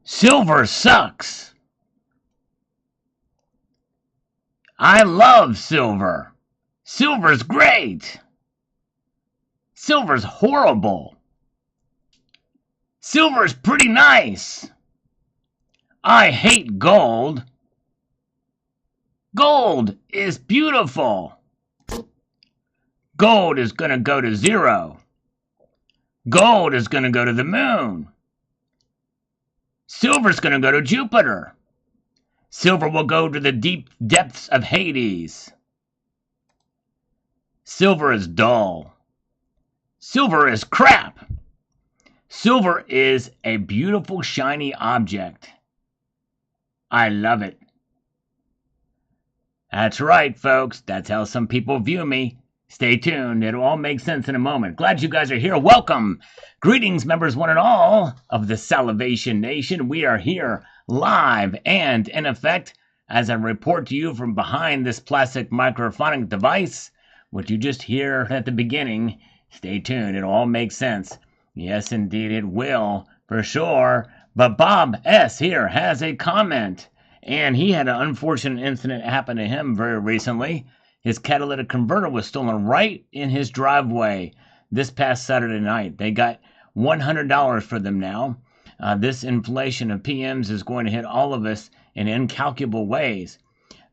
Silver sucks. I love silver. Silver's great. Silver's horrible. Silver's pretty nice. I hate gold. Gold is beautiful. Gold is going to go to zero. Gold is going to go to the moon. Silver's going to go to Jupiter. Silver will go to the deep depths of Hades. Silver is dull. Silver is crap. Silver is a beautiful, shiny object. I love it. That's right, folks. That's how some people view me. Stay tuned. It'll all make sense in a moment. Glad you guys are here. Welcome. Greetings, members one and all of the Salivation Nation. We are here live and in effect as I report to you from behind this plastic microphonic device. What you just hear at the beginning, stay tuned. It'll all make sense. Yes, indeed, it will, for sure. But Bob S. here has a comment, and he had an unfortunate incident happen to him very recently. His catalytic converter was stolen right in his driveway this past Saturday night. They got $100 for them now. This inflation of PMs is going to hit all of us in incalculable ways.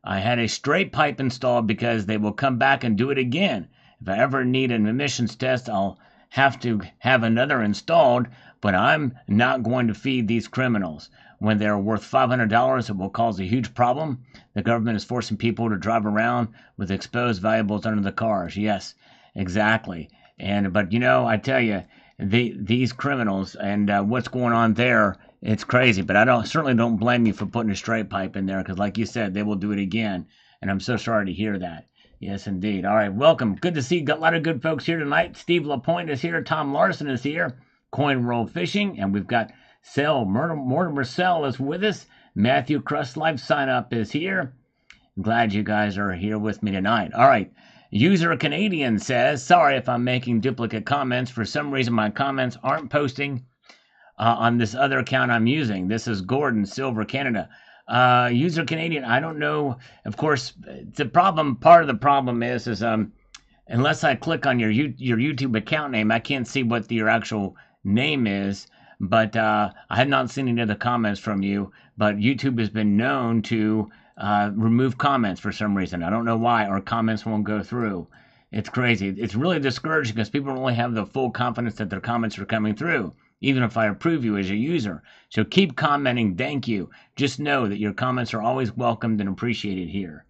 I had a straight pipe installed because they will come back and do it again. If I ever need an emissions test, I'll have to have another installed, but I'm not going to feed these criminals. When they're worth $500, it will cause a huge problem. The government is forcing people to drive around with exposed valuables under the cars. Yes, exactly. But you know, I tell you, these criminals and what's going on there, it's crazy. But I certainly don't blame you for putting a straight pipe in there, because like you said, they will do it again. And I'm so sorry to hear that. Yes, indeed. All right, welcome. Good to see you. Got a lot of good folks here tonight. Steve LaPointe is here. Tom Larson is here. Coin Roll Fishing. And we've got Mortimer Sell is with us. Matthew Crust Life Sign Up is here. I'm glad you guys are here with me tonight. All right. User Canadian says, sorry if I'm making duplicate comments. For some reason, my comments aren't posting on this other account I'm using. This is Gordon, Silver Canada. User Canadian, I don't know. Of course, the problem, part of the problem is unless I click on your YouTube account name, I can't see what your actual name is. But I had not seen any other comments from you. But YouTube has been known to remove comments for some reason. I don't know why, or comments won't go through. It's crazy. It's really discouraging because people don't really have the full confidence that their comments are coming through, even if I approve you as a user. So keep commenting. Thank you. Just know that your comments are always welcomed and appreciated here.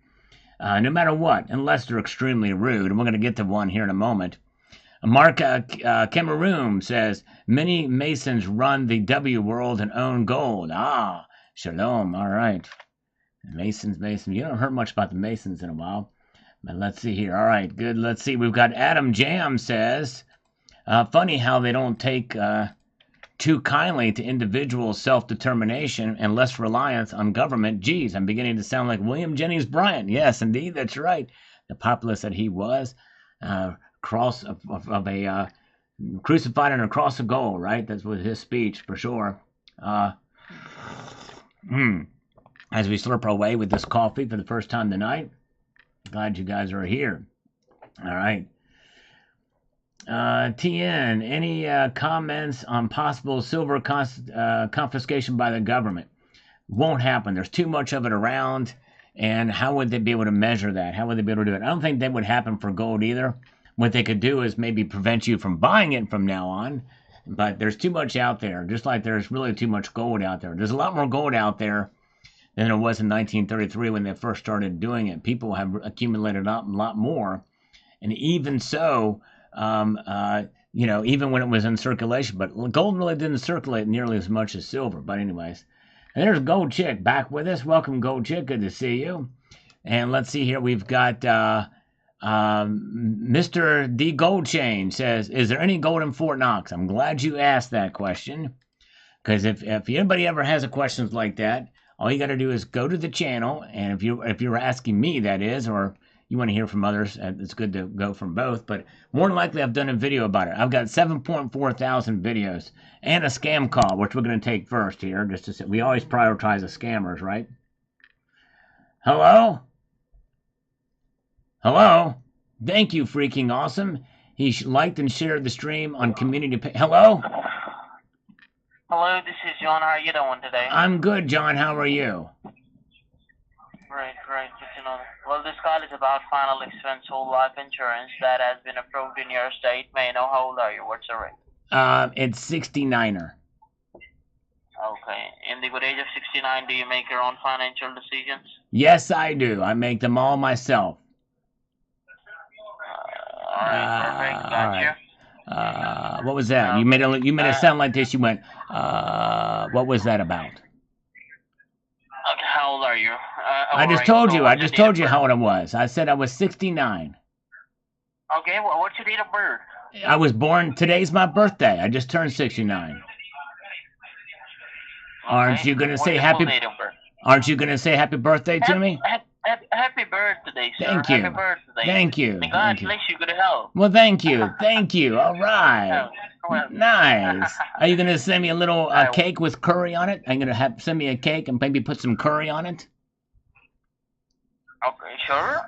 No matter what, unless they're extremely rude. And we're going to get to one here in a moment. Mark Cameroon says, many Masons run the W world and own gold. Ah, shalom. All right. Masons. You don't hear much about the Masons in a while. But let's see here. All right, good. Let's see. We've got Adam Jam says, funny how they don't take too kindly to individual self-determination and less reliance on government. Geez, I'm beginning to sound like William Jennings Bryan. Yes, indeed, that's right. The populist that he was. Cross of a crucified on a cross of gold, right? That was his speech for sure. As we slurp our way with this coffee for the first time tonight, glad you guys are here. All right. TN, any comments on possible silver confiscation by the government? Won't happen. There's too much of it around, and how would they be able to measure that? How would they be able to do it? I don't think that would happen for gold either. What they could do is maybe prevent you from buying it from now on, but there's too much out there, just like there's really too much gold out there. There's a lot more gold out there than there was in 1933 when they first started doing it. People have accumulated a lot more, and even so, even when it was in circulation, but gold really didn't circulate nearly as much as silver. But anyways, and there's Gold Chick back with us. Welcome, Gold Chick. Good to see you. And let's see here. We've got Mr. D. Goldchain says, is there any gold in Fort Knox? I'm glad you asked that question, because if anybody ever has a question like that, all you got to do is go to the channel, and if you're asking me, that is, or you want to hear from others, it's good to go from both. But more than likely, I've done a video about it. I've got 7.4 thousand videos and a scam call, which we're going to take first here. Just to say, we always prioritize the scammers, right? Hello? Hello? Thank you, freaking awesome. He liked and shared the stream on community. Hello? Hello, this is John. How are you doing today? I'm good, John. How are you? Great. Good to know. Well, this call is about final expense whole life insurance that has been approved in your state. May I know how old are you? What's the rate? It's 69er. Okay. In the good age of 69, do you make your own financial decisions? Yes, I do. I make them all myself. All right, perfect. Gotcha. What was that? You made it sound like this. You went, what was that about? Okay, how old are you? I just told you. I just told you how old I was. I said I was 69. Okay, well, what's your date of birth? I was born. Today's my birthday. I just turned 69. Okay. Aren't you gonna say happy? Aren't you gonna say happy birthday to me? Happy birthday, sir. Thank you. Happy birthday. Thank you. May God bless you. Good health. Well, thank you. Thank you. All right. Nice. Are you gonna send me a little cake with curry on it? I'm gonna send me a cake and maybe put some curry on it. Okay, sure.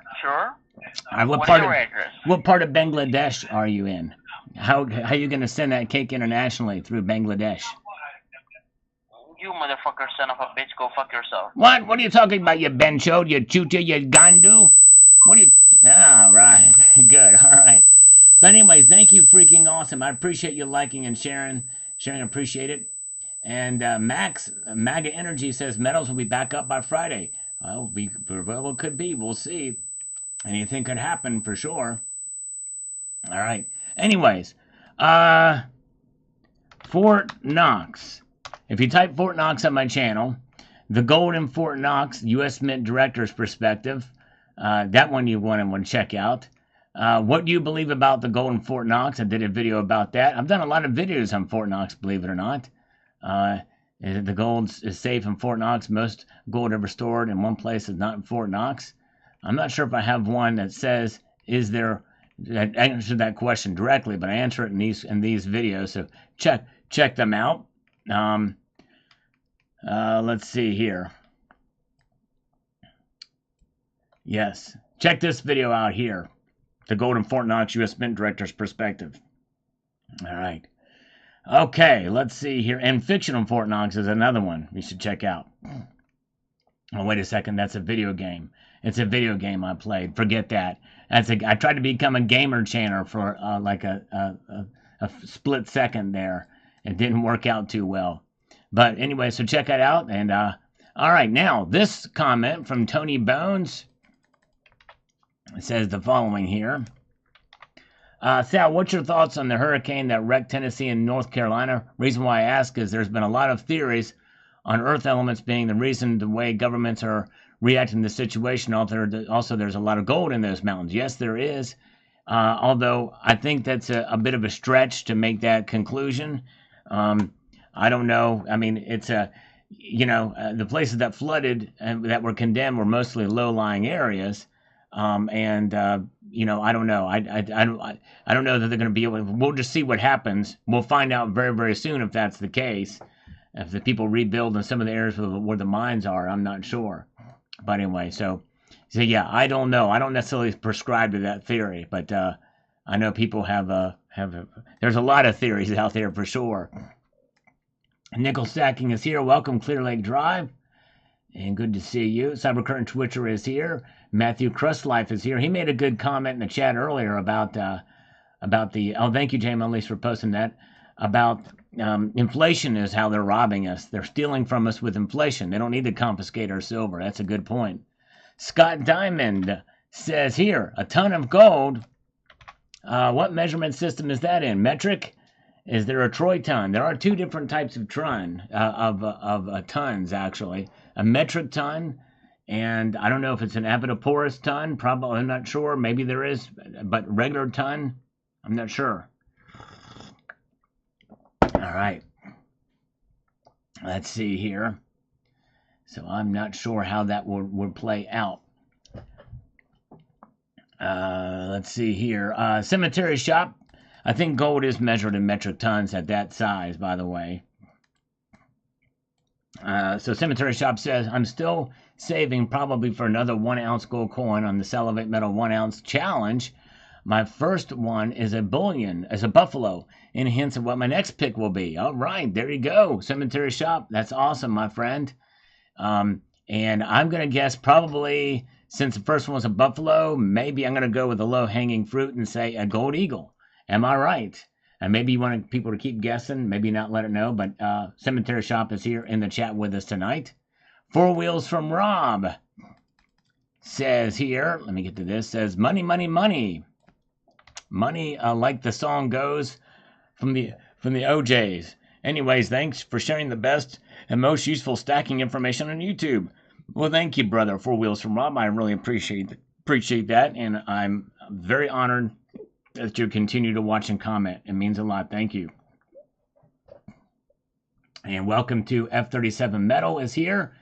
All right, what part of Bangladesh are you in? How are you gonna send that cake internationally through Bangladesh? You motherfucker, son of a bitch, go fuck yourself. What? What are you talking about, you bencho, you chucha, you gandu? What are you... All right. Good. All right. But anyways, thank you, freaking awesome. I appreciate you liking and sharing. Appreciate it. And Max, MAGA Energy says metals will be back up by Friday. Well, it could be. We'll see. Anything could happen for sure. All right. Anyways, Fort Knox. If you type Fort Knox on my channel, the gold in Fort Knox, U.S. Mint Director's Perspective, that one you want to check out. What do you believe about the gold in Fort Knox? I did a video about that. I've done a lot of videos on Fort Knox, believe it or not. The gold is safe in Fort Knox. Most gold ever stored in one place is not in Fort Knox. I'm not sure if I have one that says, is there... I answered that question directly, but I answer it in these videos, so check them out. Let's see here. Yes, check this video out here. The Golden Fort Knox U.S. Mint Director's Perspective. All right. Okay, let's see here. And Fictional Fort Knox is another one we should check out. Oh, wait a second. That's a video game. It's a video game I played. Forget that. I tried to become a gamer channel for like a split second there. It didn't work out too well. But anyway, so check that out. And all right, now this comment from Tony Bones. It says the following here. Sal, what's your thoughts on the hurricane that wrecked Tennessee and North Carolina? Reason why I ask is there's been a lot of theories on earth elements being the reason the way governments are reacting to the situation. Also, there's a lot of gold in those mountains. Yes, there is. Although I think that's a bit of a stretch to make that conclusion. I don't know. I mean, it's the places that flooded and that were condemned were mostly low-lying areas. I don't know. I don't know that they're going to be able to. We'll just see what happens. We'll find out very, very soon if that's the case. If the people rebuild in some of the areas where the mines are, I'm not sure. But anyway, so yeah, I don't know. I don't necessarily prescribe to that theory, but I know people have there's a lot of theories out there for sure. Nickel Stacking is here. Welcome, Clear Lake Drive. And good to see you. Cybercurrent Twitcher is here. Matthew Crustlife is here. He made a good comment in the chat earlier about the... Oh, thank you, James Unleashed, for posting that. About inflation is how they're robbing us. They're stealing from us with inflation. They don't need to confiscate our silver. That's a good point. Scott Diamond says here, a ton of gold. What measurement system is that in? Metric? Is there a troy ton? There are two different types of tons, actually. A metric ton, and I don't know if it's an avodoporous ton. Probably, I'm not sure. Maybe there is, but regular ton, I'm not sure. All right. Let's see here. So I'm not sure how that would play out. Let's see here. Cemetery shop. I think gold is measured in metric tons at that size, by the way. So Cemetery Shop says, I'm still saving probably for another 1 ounce gold coin on the Salivate Metal 1 ounce challenge. My first one is a bullion, as a buffalo, and hints at what my next pick will be. All right, there you go. Cemetery Shop. That's awesome, my friend. And I'm going to guess probably, since the first one was a buffalo, maybe I'm going to go with a low-hanging fruit and say a gold eagle. Am I right? And maybe you want people to keep guessing, maybe not let it know, but Cemetery Shop is here in the chat with us tonight. 4 Wheels from Rob says here, let me get to this, says, money, money, money. Money, like the song goes from the OJs. Anyways, thanks for sharing the best and most useful stacking information on YouTube. Well, thank you, brother, 4 Wheels from Rob. I really appreciate that, and I'm very honored that you continue to watch and comment. It means a lot. Thank you. And welcome to F37 Metal is here.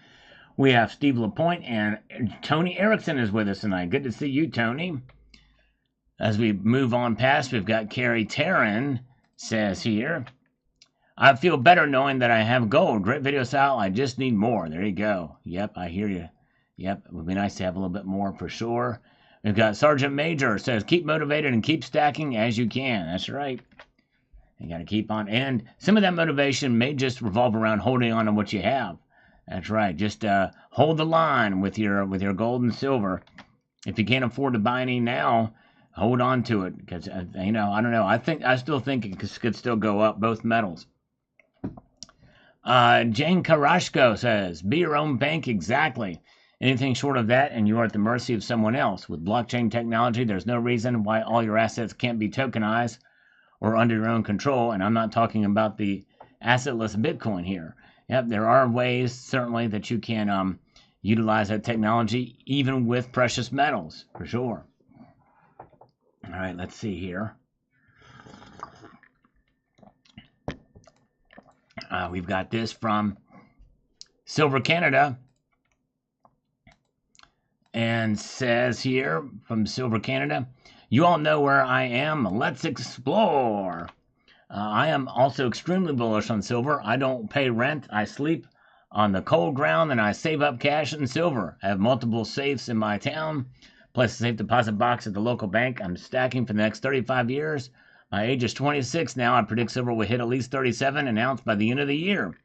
We have Steve LaPointe and Tony Erickson is with us tonight. Good to see you, Tony. As we move on past, we've got Carrie Taryn says here, I feel better knowing that I have gold. Great video, Sal. I just need more. There you go. Yep, I hear you. Yep, it would be nice to have a little bit more for sure. We've got Sergeant Major says, keep motivated and keep stacking as you can. That's right. You got to keep on. And some of that motivation may just revolve around holding on to what you have. That's right. Just hold the line with your gold and silver. If you can't afford to buy any now, hold on to it. Because, I don't know. I still think it could still go up, both metals. Jane Karashko says, be your own bank exactly. Anything short of that, and you are at the mercy of someone else. With blockchain technology, there's no reason why all your assets can't be tokenized or under your own control. And I'm not talking about the assetless Bitcoin here. Yep, there are ways, certainly, that you can utilize that technology, even with precious metals, for sure. All right, let's see here. We've got this from Silver Canada. And says here from Silver Canada, you all know where I am. Let's explore. I am also extremely bullish on silver. I don't pay rent. I sleep on the cold ground and I save up cash in silver. I have multiple safes in my town, plus a safe deposit box at the local bank. I'm stacking for the next 35 years. My age is 26 now. I predict silver will hit at least 37 an ounce by the end of the year.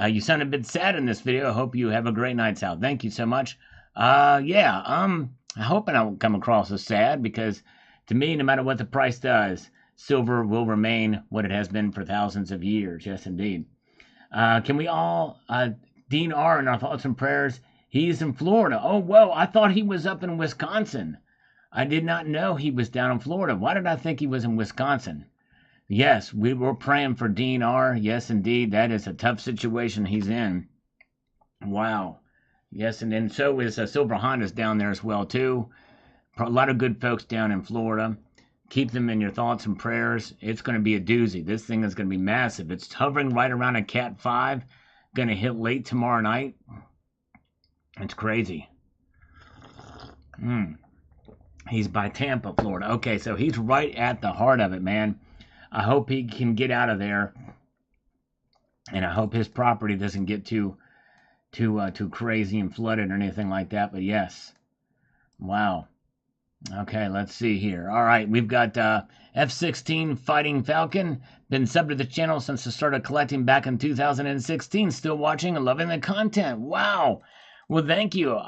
You sound a bit sad in this video. I hope you have a great night, Sal. Thank you so much. I hope I don't come across as sad, because to me, no matter what the price does, silver will remain what it has been for thousands of years. Yes, indeed. Can we all, Dean R. in our thoughts and prayers, he's in Florida. Oh, whoa, I thought he was up in Wisconsin. I did not know he was down in Florida. Why did I think he was in Wisconsin? Yes, we were praying for Dean R. Yes, indeed, that is a tough situation he's in. Wow. Yes, and then so is Silver Honda's down there as well, too. A lot of good folks down in Florida. Keep them in your thoughts and prayers. It's going to be a doozy. This thing is going to be massive. It's hovering right around a Cat 5. Going to hit late tomorrow night. It's crazy. He's by Tampa, Florida. Okay, so he's right at the heart of it, man. I hope he can get out of there. And I hope his property doesn't get too crazy and flooded or anything like that. But yes. Wow. Okay, let's see here. All right, we've got F-16 Fighting Falcon. Been subbed to the channel since I started collecting back in 2016. Still watching and loving the content. Wow. Well, thank you.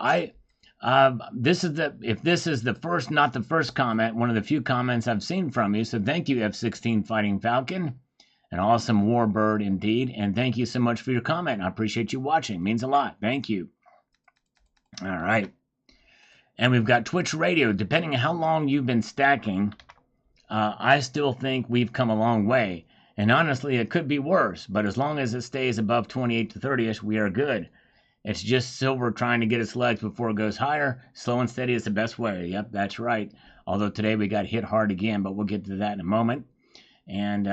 This is the first, not the first comment, one of the few comments I've seen from you. So thank you, F-16 Fighting Falcon. An awesome warbird indeed. And thank you so much for your comment. I appreciate you watching. It means a lot. Thank you. All right. And we've got Twitch Radio. Depending on how long you've been stacking, I still think we've come a long way. And honestly, it could be worse. But as long as it stays above 28 to 30-ish, we are good. It's just silver trying to get its legs before it goes higher. Slow and steady is the best way. Yep, that's right. Although today we got hit hard again, but we'll get to that in a moment. And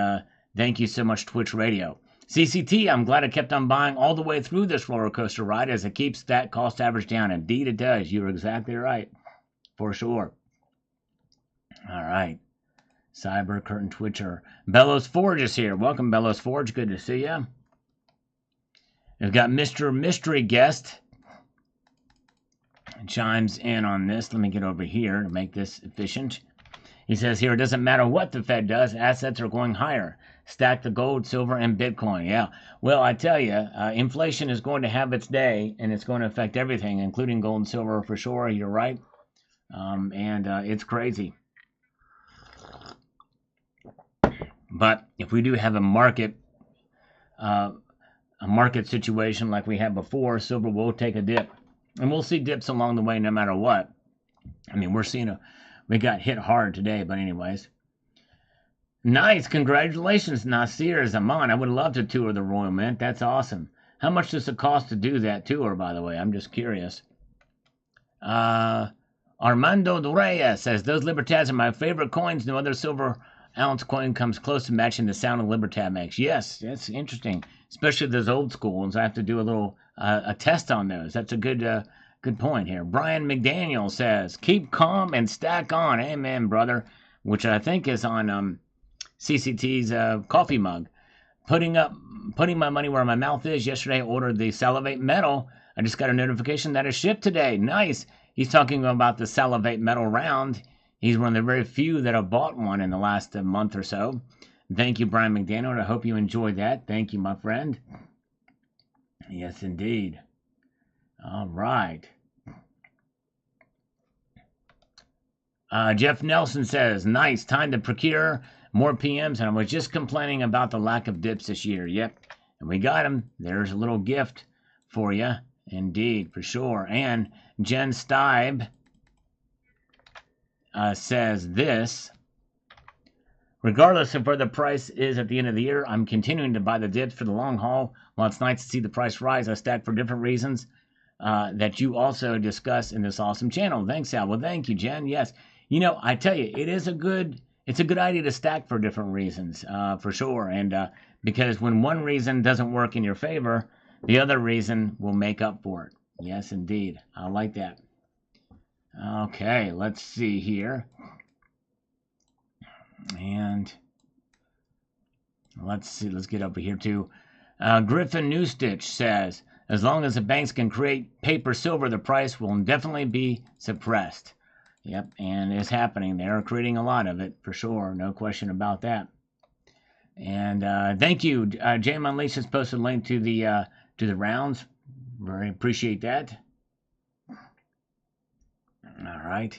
thank you so much, Twitch Radio. CCT, I'm glad I kept on buying all the way through this roller coaster ride, as it keeps that cost average down. Indeed it does. You're exactly right. For sure. All right. Cyber Curtain Twitcher. Bellows Forge is here. Welcome, Bellows Forge. Good to see you. We've got Mr. Mystery Guest. Chimes in on this. Let me get over here to make this efficient. He says here, it doesn't matter what the Fed does, assets are going higher. Stack the gold, silver, and Bitcoin. Yeah. Well, I tell you, inflation is going to have its day, and it's going to affect everything, including gold and silver for sure. You're right. It's crazy. But if we do have a market situation like we had before, silver will take a dip. And we'll see dips along the way no matter what. I mean, we got hit hard today, but anyways. Nice, congratulations, Nasir Zaman. I would love to tour the Royal Mint. That's awesome. How much does it cost to do that tour, by the way? I'm just curious. Armando Dorea says, those Libertads are my favorite coins. No other silver ounce coin comes close to matching the sound of Libertad makes. Yes, that's interesting. Especially those old school ones. I have to do a little a test on those. That's a good point here. Brian McDaniel says, keep calm and stack on. Amen, brother. Which I think is on CCT's coffee mug. Putting my money where my mouth is. Yesterday I ordered the Salivate Metal. I just got a notification that it shipped today. Nice. He's talking about the Salivate Metal round. He's one of the very few that have bought one in the last month or so. Thank you, Brian McDaniel. I hope you enjoyed that. Thank you, my friend. Yes, indeed. All right. Jeff Nelson says, nice, time to procure more PMs, and I was just complaining about the lack of dips this year. Yep, and we got them. There's a little gift for you. Indeed, for sure. And Jen Stibe says this. Regardless of where the price is at the end of the year, I'm continuing to buy the dips for the long haul. While it's nice to see the price rise, I stack for different reasons that you also discuss in this awesome channel. Thanks, Al. Well, thank you, Jen. Yes. You know, I tell you, it's a good idea to stack for different reasons, for sure. And because when one reason doesn't work in your favor, the other reason will make up for it. Yes, indeed. I like that. Okay, let's see here. And let's see, let's get over here too. Griffin Newstitch says, as long as the banks can create paper silver, the price will definitely be suppressed. Yep, and it's happening. They're creating a lot of it, for sure. No question about that. And thank you. Jam Unleashed has posted a link to the rounds. Very appreciate that. All right.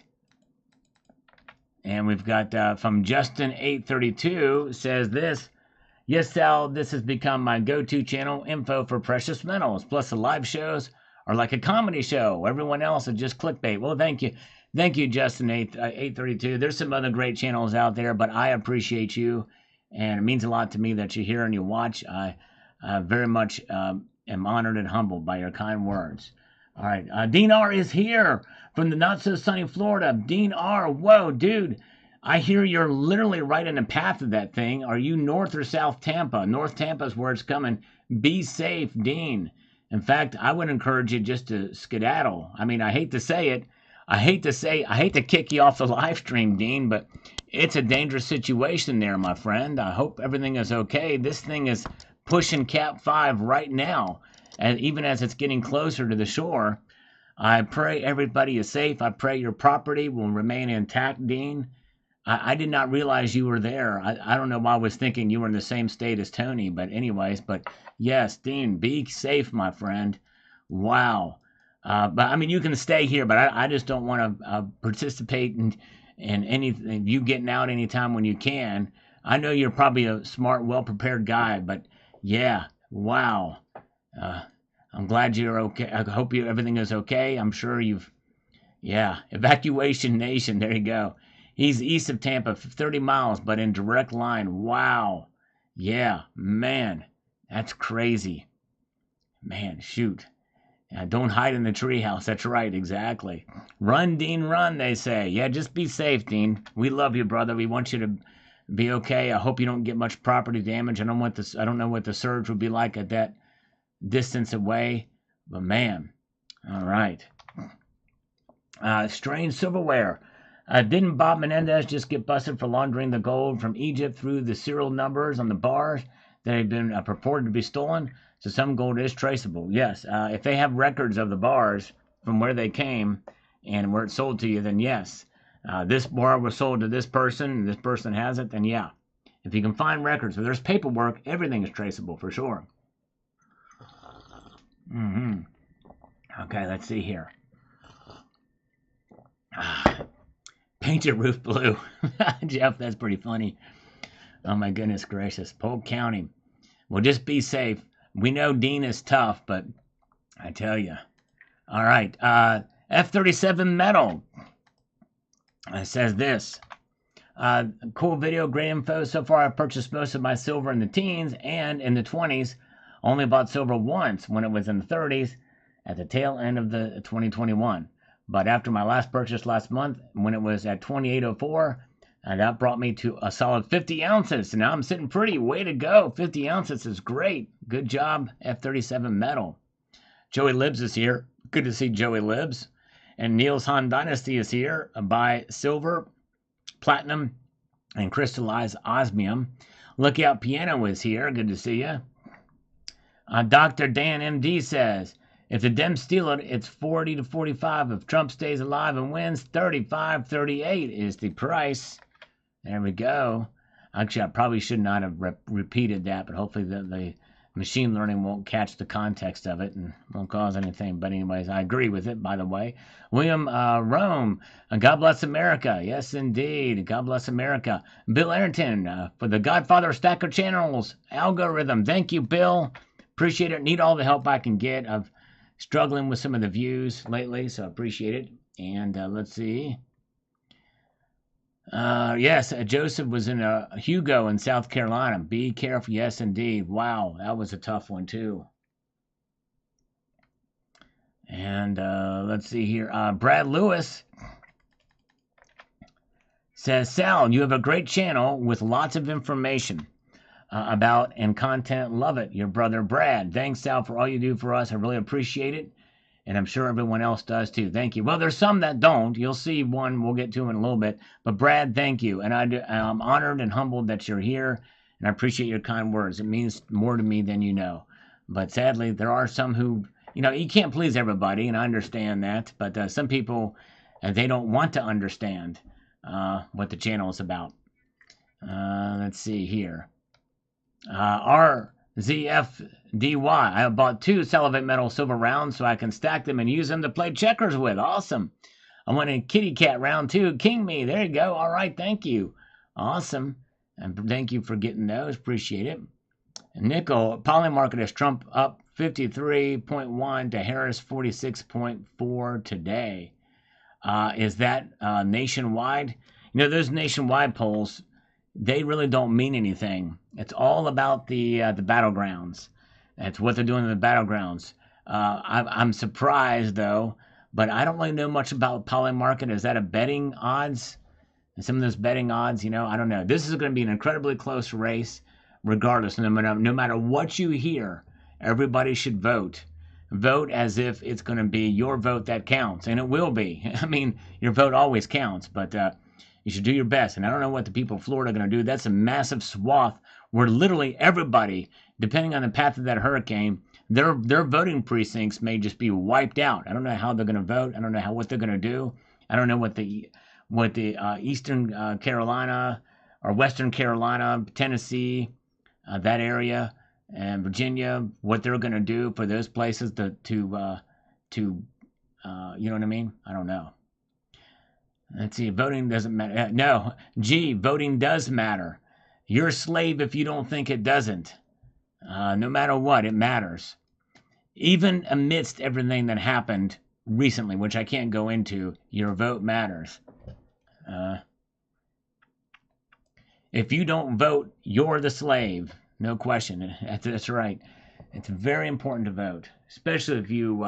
And we've got from Justin832 says this. Yes, Sal, this has become my go-to channel info for precious metals. Plus the live shows are like a comedy show. Everyone else is just clickbait. Well, thank you. Thank you, Justin832. There's some other great channels out there, but I appreciate you. And it means a lot to me that you're here and you watch. I very much am honored and humbled by your kind words. All right. Dean R. is here from the not-so-sunny Florida. Dean R. Whoa, dude. I hear you're literally right in the path of that thing. Are you north or south Tampa? North Tampa is where it's coming. Be safe, Dean. In fact, I would encourage you just to skedaddle. I mean, I hate to say it. I hate to kick you off the live stream, Dean, but it's a dangerous situation there, my friend. I hope everything is okay. This thing is pushing Cap 5 right now. And even as it's getting closer to the shore, I pray everybody is safe. I pray your property will remain intact, Dean. I did not realize you were there. I don't know why I was thinking you were in the same state as Tony, but anyways, but yes, Dean, be safe, my friend. Wow. But I mean, you can stay here, but I just don't want to participate in anything, you getting out anytime when you can. I know you're probably a smart, well-prepared guy, but yeah, wow. I'm glad you're okay. I hope everything is okay. I'm sure evacuation nation. There you go. He's east of Tampa, 30 miles, but in direct line. Wow. Yeah, man, that's crazy. Man, shoot. Don't hide in the treehouse. That's right, exactly. Run, Dean, run, they say. Yeah, just be safe, Dean. We love you, brother. We want you to be okay. I hope you don't get much property damage. I don't know what the surge would be like at that distance away, but man. All right. Strange Silverware Didn't Bob Menendez just get busted for laundering the gold from Egypt through the serial numbers on the bars that had been purported to be stolen? So some gold is traceable. Yes, if they have records of the bars from where they came and where it's sold to you, then yes. This bar was sold to this person and this person has it, then yeah. If you can find records, if there's paperwork, everything is traceable for sure. Okay, let's see here. Paint your roof blue. Jeff, that's pretty funny. Oh my goodness gracious. Polk County. Well, just be safe. We know Dean is tough, but I tell you. All right. F-37 metal. It says this. Cool video, great info. So far, I've purchased most of my silver in the teens and in the 20s. Only bought silver once when it was in the 30s at the tail end of the 2021. But after my last purchase last month, when it was at 2804, that brought me to a solid 50 ounces. So now I'm sitting pretty. Way to go. 50 ounces is great. Good job, F-37 metal. Joey Libs is here. Good to see Joey Libs. And Niels Han Dynasty is here. Buy silver, platinum, and crystallized osmium. Lookout Piano is here. Good to see you. Dr. Dan MD says, if the Dems steal it, it's 40 to 45. If Trump stays alive and wins, 35, 38 is the price. There we go. Actually, I probably should not have repeated that, but hopefully the machine learning won't catch the context of it and won't cause anything. But anyways, I agree with it, by the way. William Rome, God bless America. Yes, indeed. God bless America. Bill Arrington, for the Godfather Stacker Channels algorithm. Thank you, Bill. Appreciate it. Need all the help I can get. I've struggling with some of the views lately, so I appreciate it. And let's see. Yes, Joseph was in a Hugo in South Carolina. Be careful. Yes, indeed. Wow, that was a tough one, too. And let's see here. Brad Lewis says, Sal, you have a great channel with lots of information about and content. Love it. Your brother, Brad. Thanks, Sal, for all you do for us. I really appreciate it. And I'm sure everyone else does too. Thank you. Well, there's some that don't. You'll see one. We'll get to in a little bit. But Brad, thank you. And I'm honored and humbled that you're here. And I appreciate your kind words. It means more to me than you know. But sadly, there are some who, you can't please everybody. And I understand that. But some people, they don't want to understand what the channel is about. Let's see here. RZFDY. I have bought 2 Salivate Metal silver rounds so I can stack them and use them to play checkers with. Awesome. I want a kitty cat round 2. King me. There you go. All right. Thank you. Awesome. And thank you for getting those. Appreciate it. Nickel. Poly market has Trump up 53.1 to Harris 46.4 today. Is that nationwide? Those nationwide polls, they really don't mean anything. It's all about the battlegrounds. That's what they're doing in the battlegrounds. I'm surprised, though, but I don't really know much about poly market. Is that a betting odds? And some of those betting odds, I don't know. This is going to be an incredibly close race, regardless. No matter what you hear, everybody should vote. Vote as if it's going to be your vote that counts, and it will be. I mean, your vote always counts, but you should do your best. And I don't know what the people of Florida are going to do. That's a massive swath where literally everybody, depending on the path of that hurricane, their voting precincts may just be wiped out. I don't know how they're going to vote. I don't know what they're going to do. I don't know what the Eastern Carolina or Western Carolina, Tennessee, that area, and Virginia, what they're going to do for those places to you know what I mean? I don't know. Let's see, voting doesn't matter. No, voting does matter. You're a slave if you don't think it doesn't. No matter what, it matters. Even amidst everything that happened recently, which I can't go into, your vote matters. If you don't vote, you're the slave. No question. That's right. It's very important to vote, especially if you,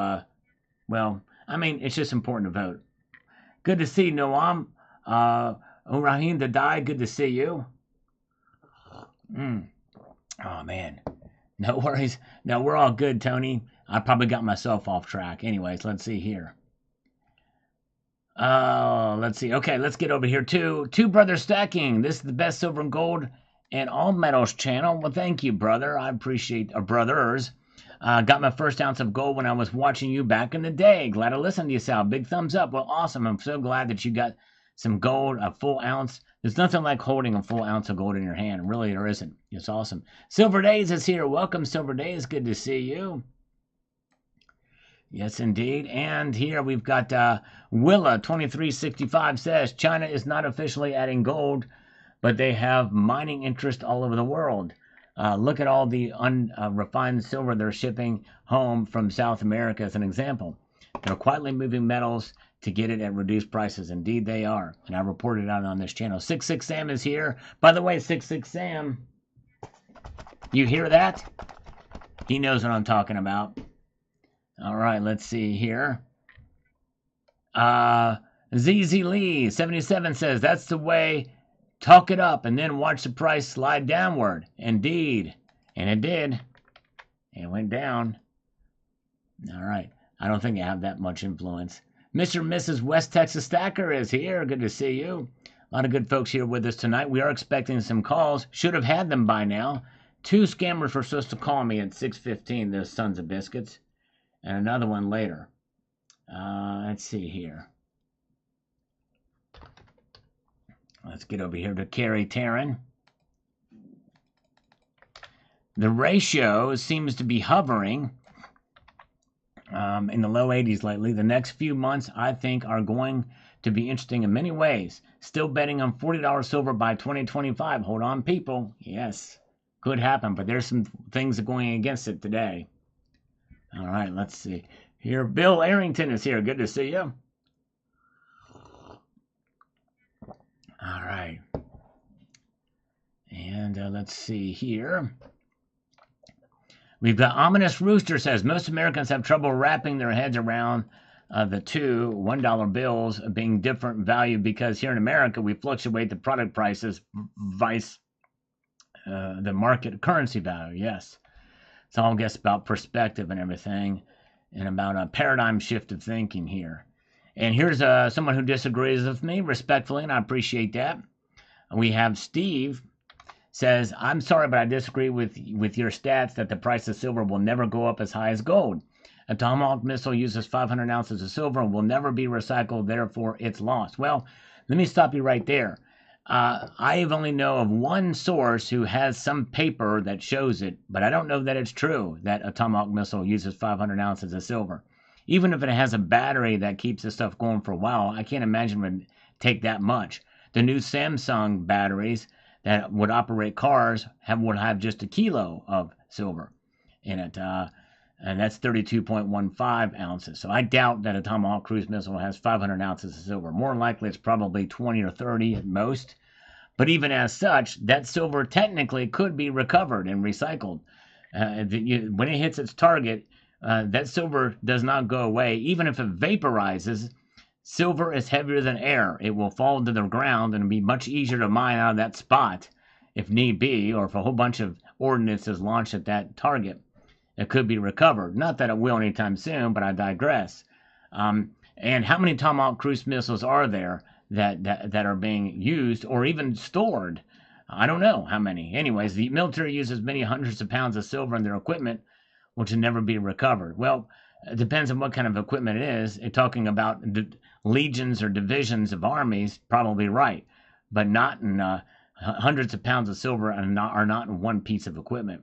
it's just important to vote. Good to see Noam. Rahim Dadai, good to see you. Oh, man. No worries. No, we're all good, Tony. I probably got myself off track. Anyways, let's see here. Let's see. Okay, let's get over here to Two Brothers Stacking. This is the best silver and gold and all metals channel. Well, thank you, brother. I appreciate our brothers. Got my first ounce of gold when I was watching you back in the day. Glad to listen to you, Sal. Big thumbs up. Well, awesome. I'm so glad that you got some gold, a full ounce. There's nothing like holding a full ounce of gold in your hand. Really, there isn't. It's awesome. Silver Days is here. Welcome, Silver Days. Good to see you. Yes, indeed. And here we've got Willa2365 says China is not officially adding gold, but they have mining interest all over the world. Look at all the unrefined silver they're shipping home from South America as an example. They're quietly moving metals to get it at reduced prices. Indeed, they are. And I reported out on this channel. 66 Sam is here. By the way, 66 Sam, you hear that? He knows what I'm talking about. All right, let's see here. ZZ Lee 77 says that's the way. Talk it up and then watch the price slide downward. Indeed, and it did. It went down. All right, I don't think I have that much influence. Mr. and Mrs. West Texas Stacker is here. Good to see you. A lot of good folks here with us tonight. We are expecting some calls. Should have had them by now. 2 scammers were supposed to call me at 6:15. Those sons of biscuits. And another one later. Let's see here. Let's get over here to Carrie Taryn. The ratio seems to be hovering in the low 80s lately. The next few months, I think, are going to be interesting in many ways. Still betting on $40 silver by 2025. Hold on, people. Yes, could happen, but there's some things going against it today. All right, let's see. Here, Bill Arrington is here. Good to see you. All right. And let's see here. We've got Ominous Rooster says, most Americans have trouble wrapping their heads around the two $1 bills being different value because here in America, we fluctuate the product prices vice the market currency value. Yes. It's all, I guess, about perspective and everything, and about a paradigm shift of thinking here. And here's someone who disagrees with me respectfully, and I appreciate that. We have Steve says, I'm sorry, but I disagree with your stats that the price of silver will never go up as high as gold. A Tomahawk missile uses 500 ounces of silver and will never be recycled, therefore it's lost. Well, let me stop you right there. I only know of one source who has some paper that shows it, but I don't know that it's true that a Tomahawk missile uses 500 ounces of silver. Even if it has a battery that keeps the stuff going for a while, I can't imagine it would take that much. The new Samsung batteries that would operate cars would have just a kilo of silver in it, and that's 32.15 ounces. So I doubt that a Tomahawk cruise missile has 500 ounces of silver. More likely it's probably 20 or 30 at most. But even as such, that silver technically could be recovered and recycled. When it hits its target, that silver does not go away. Even if it vaporizes, silver is heavier than air. It will fall to the ground and be much easier to mine out of that spot if need be, or if a whole bunch of ordnance is launched at that target. It could be recovered. Not that it will anytime soon, but I digress. And how many Tomahawk cruise missiles are there that are being used or even stored? I don't know how many. Anyways, the military uses many hundreds of pounds of silver in their equipment, which will never be recovered. Well, it depends on what kind of equipment it is. Talking about legions or divisions of armies, probably right, but not in hundreds of pounds of silver are not in one piece of equipment.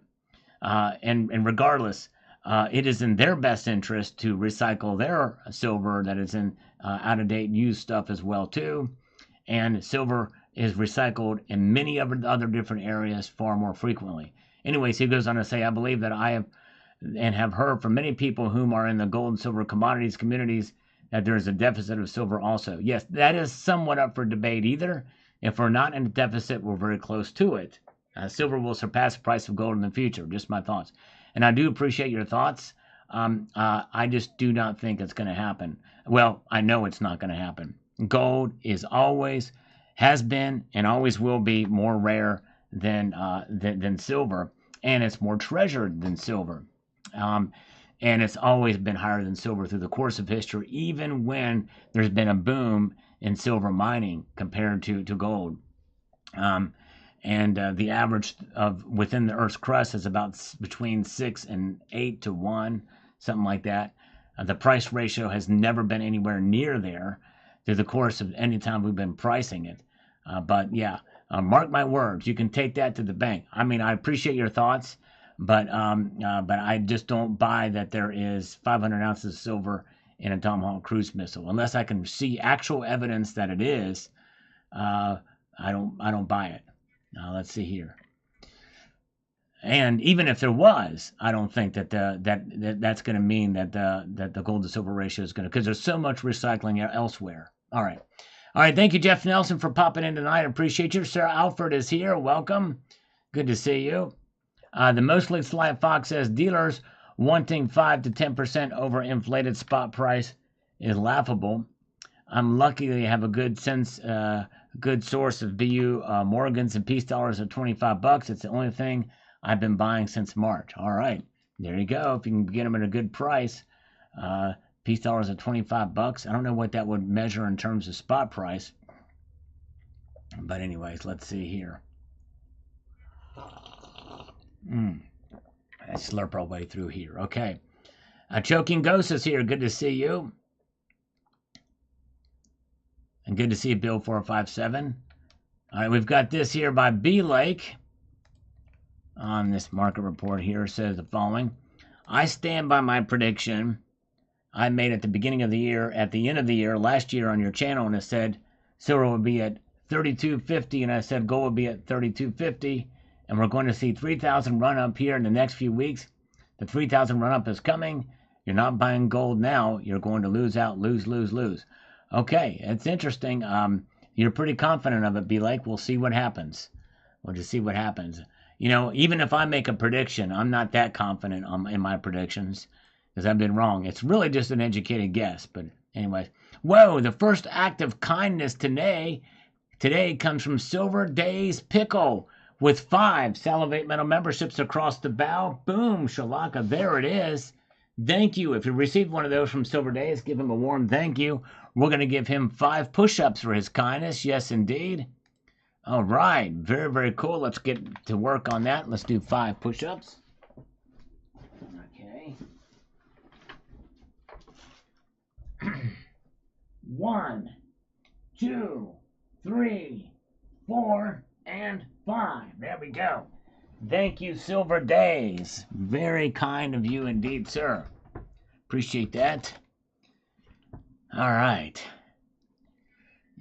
And regardless, it is in their best interest to recycle their silver that is in out-of-date used stuff as well too. And silver is recycled in many other different areas far more frequently. Anyways, he goes on to say, I believe that I have heard from many people whom are in the gold and silver commodities communities that there is a deficit of silver also. Yes, that is somewhat up for debate either. If we're not in a deficit, we're very close to it. Silver will surpass the price of gold in the future. Just my thoughts. And I do appreciate your thoughts. I just do not think it's going to happen. Well, I know it's not going to happen. Gold is always, has been, and always will be more rare than silver. And it's more treasured than silver. and it's always been higher than silver through the course of history, even when there's been a boom in silver mining compared to gold. The average of within the Earth's crust is about between 6 and 8 to 1, something like that. The price ratio has never been anywhere near there through the course of any time we've been pricing it. But yeah, mark my words, you can take that to the bank. I mean, I appreciate your thoughts, but I just don't buy that there is 500 ounces of silver in a Tomahawk cruise missile unless I can see actual evidence that it is. I don't buy it. Let's see here. And even if there was, I don't think that that's going to mean that the gold to silver ratio is going to, because there's so much recycling elsewhere. All right. Thank you, Jeff Nelson, for popping in tonight. I appreciate you. Sarah Alford is here. Welcome. Good to see you. The Mostly Sly Fox says dealers wanting 5 to 10% over inflated spot price is laughable. I'm lucky they have a good source of BU Morgans and peace dollars at $25. It's the only thing I've been buying since March. All right, there you go. If you can get them at a good price, peace dollars at $25. I don't know what that would measure in terms of spot price, but anyways, let's see here. I slurp our way through here. Okay, Choking Ghost is here. Good to see you. And good to see you, Bill 457. All right, we've got this here by B Lake. On this market report here, says the following. I stand by my prediction I made at the beginning of the year, at the end of the year, last year on your channel, and I said silver would be at $32.50, and I said gold would be at $32.50, and we're going to see 3,000 run up here in the next few weeks. The 3,000 run up is coming. You're not buying gold now. You're going to lose out, lose. Okay, it's interesting. You're pretty confident of it, B Lake. We'll see what happens. We'll just see what happens. You know, even if I make a prediction, I'm not that confident in my predictions because I've been wrong. It's really just an educated guess. But anyway, whoa, the first act of kindness today comes from Silver Days Pickle with 5 Salivate Metal memberships across the bow. Boom, Shalaka, there it is. Thank you. If you received one of those from Silver Days, give him a warm thank you. We're going to give him 5 push-ups for his kindness. Yes, indeed. All right. Very, very cool. Let's get to work on that. Let's do 5 push-ups. Okay. 1, 2, 3, 4, and 5. There we go. Thank you, Silver Days. Very kind of you indeed, sir. Appreciate that. All right.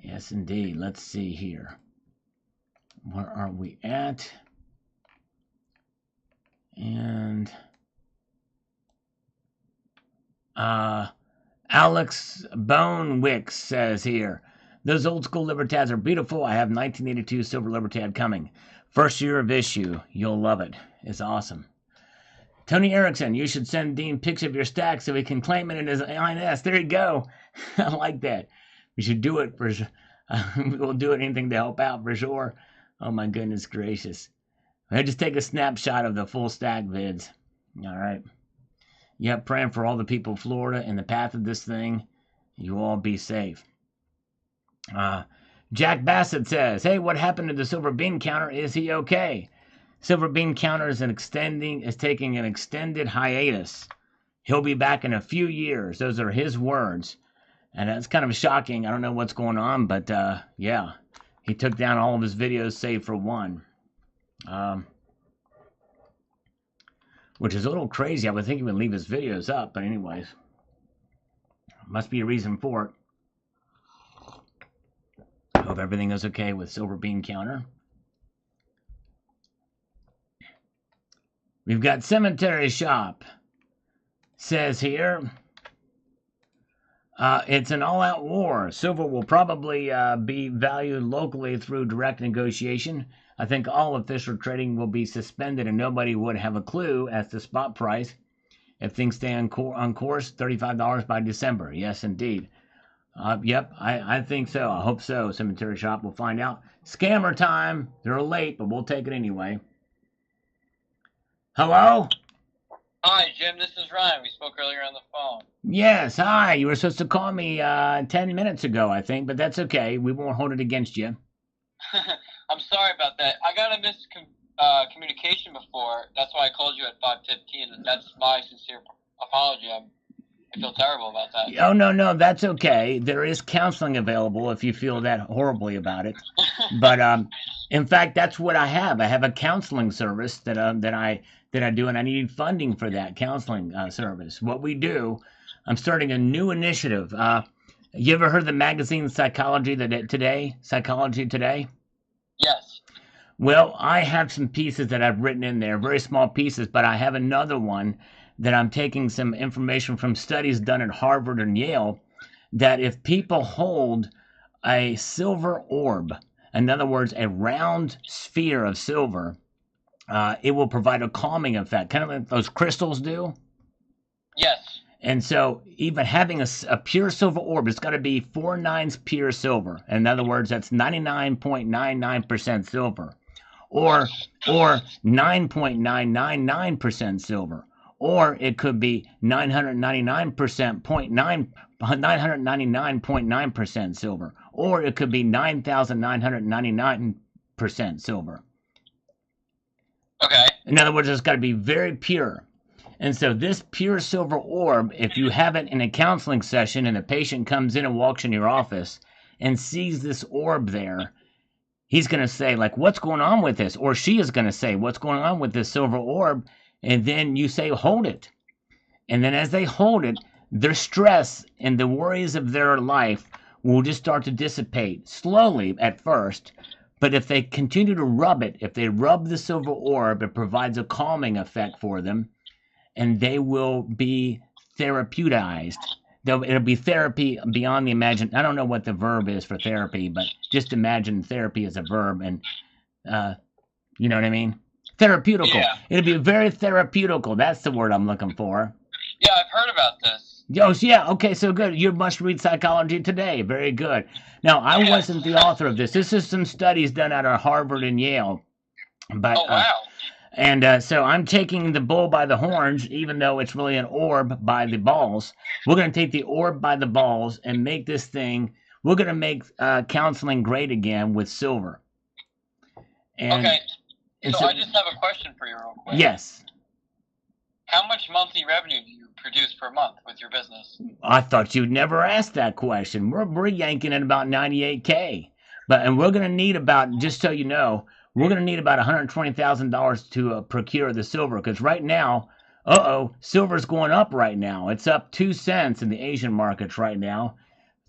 Yes, indeed. Let's see here. Where are we at? And Alex Bonewicks says here, those old school Libertads are beautiful. I have 1982 Silver Libertad coming. First year of issue. You'll love it. It's awesome. Tony Erickson, you should send Dean pics of your stack so he can claim it in his INS. There you go. I like that. We should do it for we'll do anything to help out for sure. Oh my goodness gracious. I just take a snapshot of the full stack vids. All right. Yep, praying for all the people of Florida in the path of this thing. You all be safe. Jack Bassett says, hey, what happened to the silver bean counter? Is he okay? Silver bean counter is taking an extended hiatus. He'll be back in a few years. Those are his words. And that's kind of shocking. I don't know what's going on, but yeah. He took down all of his videos save for one. Which is a little crazy. I would think he would leave his videos up, but anyways. Must be a reason for it. Hope everything is okay with Silver Bean Counter. We've got Cemetery Shop. Says here, it's an all-out war. Silver will probably be valued locally through direct negotiation. I think all official trading will be suspended and nobody would have a clue as to spot price. If things stay on course, $35 by December. Yes, indeed. Yep, I think so. I hope so. Cemetery Shop, we'll find out. Scammer time. They're late, but we'll take it anyway. Hello? Hi, Jim. This is Ryan. We spoke earlier on the phone. Yes, hi. You were supposed to call me 10 minutes ago, I think, but that's okay. We won't hold it against you. I'm sorry about that. I got a communication before. That's why I called you at 5:15, and that's my sincere apology. I feel terrible about that. Oh, no, that's okay. There is counseling available if you feel that horribly about it. But in fact, that's what I have. I have a counseling service that I do, and I need funding for that counseling service. What we do, I'm starting a new initiative. You ever heard of the magazine Psychology Today? Psychology Today? Yes. Well, I have some pieces that I've written in there, very small pieces, but I have another one that I'm taking some information from studies done at Harvard and Yale that if people hold a silver orb, in other words, a round sphere of silver, it will provide a calming effect, kind of like those crystals do. Yes. And so, even having a pure silver orb, it's got to be 4 nines pure silver. In other words, that's 99.99% silver, or 9.999% silver, or it could be 999.9% silver, or it could be 9,999% silver. Okay. In other words, it's got to be very pure. And so this pure silver orb, if you have it in a counseling session and the patient comes in and walks in your office and sees this orb there, he's going to say, like, what's going on with this? Or she is going to say, what's going on with this silver orb? And then you say, hold it. And then as they hold it, their stress and the worries of their life will just start to dissipate slowly at first. But if they continue to rub it, if they rub the silver orb, it provides a calming effect for them, and they will be therapeuticized. It'll be therapy beyond the imagine. I don't know what the verb is for therapy, but just imagine therapy as a verb, and you know what I mean? Therapeutical. Yeah. It'll be very therapeutical. That's the word I'm looking for. Yeah, I've heard about this. Oh, yeah. Okay, so good. You must read Psychology Today. Very good. Now, I wasn't the author of this. This is some studies done out of Harvard and Yale. But, oh, wow. So I'm taking the bull by the horns, even though it's really an orb by the balls. We're going to take the orb by the balls and make this thing. We're going to make counseling great again with silver. And, okay. So I just have a question for you real quick. Yes. How much monthly revenue do you produce per month with your business? I thought you'd never ask that question. We're yanking at about 98K. And we're going to need about, just so you know, we're going to need about $120,000 to procure the silver, because right now, silver's going up right now. It's up 2 cents in the Asian markets right now,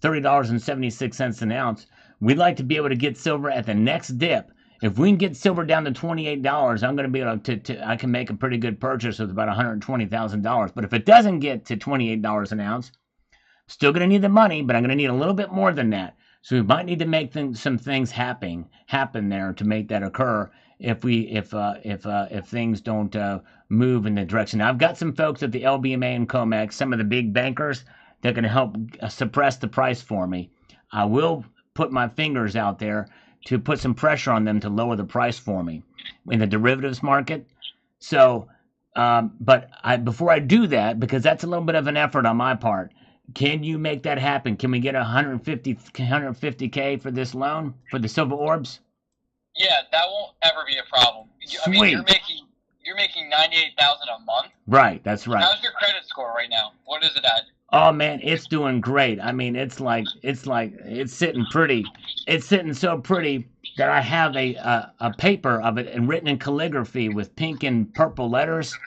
$30.76 an ounce. We'd like to be able to get silver at the next dip. If we can get silver down to $28, I'm going to be able to I can make a pretty good purchase with about $120,000. But if it doesn't get to $28 an ounce, still going to need the money, but I'm going to need a little bit more than that. So we might need to make some things happen there to make that occur if things don't move in the direction. Now, I've got some folks at the LBMA and COMEX, some of the big bankers that can help suppress the price for me. I will put my fingers out there to put some pressure on them to lower the price for me in the derivatives market. So, before I do that, because that's a little bit of an effort on my part, can you make that happen? Can we get 150K for this loan for the silver orbs? Yeah, that won't ever be a problem. Sweet. I mean, you're making $98,000 a month. Right, that's right. How's your credit score right now? What is it at? Oh man, it's doing great. I mean, it's sitting pretty. It's sitting so pretty that I have a paper of it and written in calligraphy with pink and purple letters,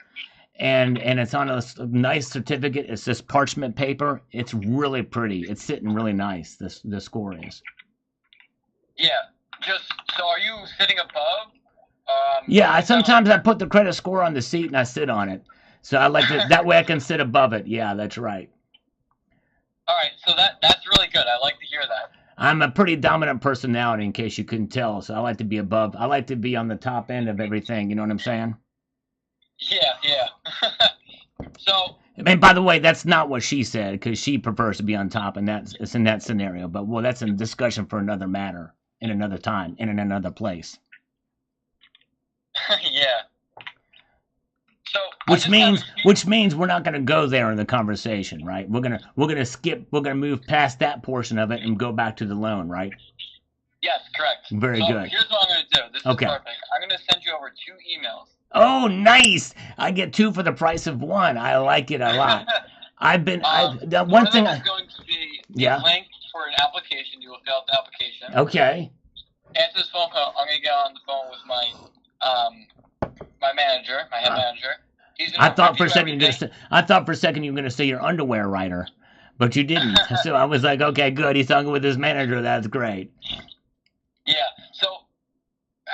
and it's on a nice certificate. It's this parchment paper. It's really pretty. It's sitting really nice. The score is. Yeah. So are you sitting above? Yeah. Sometimes I put the credit score on the seat and I sit on it. So I like to, that way I can sit above it. Yeah, that's right. All right, so that's really good. I like to hear that. I'm a pretty dominant personality, in case you couldn't tell. So I like to be above. I like to be on the top end of everything. You know what I'm saying? Yeah. So. And by the way, that's not what she said, because she prefers to be on top, and it's in that scenario. But that's a discussion for another matter, in another time, and in another place. Yeah. So Which means we're not going to go there in the conversation, right? We're gonna move past that portion of it and go back to the loan, right? Yes, correct. Very good. Here's what I'm going to do. This is perfect. I'm going to send you over 2 emails. Oh, nice! I get 2 for the price of 1. I like it a lot. One thing is going to be a link for an application. You will fill out the application. Okay. After this phone call, I'm going to get on the phone with my manager, my head manager. I thought for a second you were going to say your underwear writer, but you didn't. So I was like, okay, good. He's talking with his manager. That's great. Yeah. So,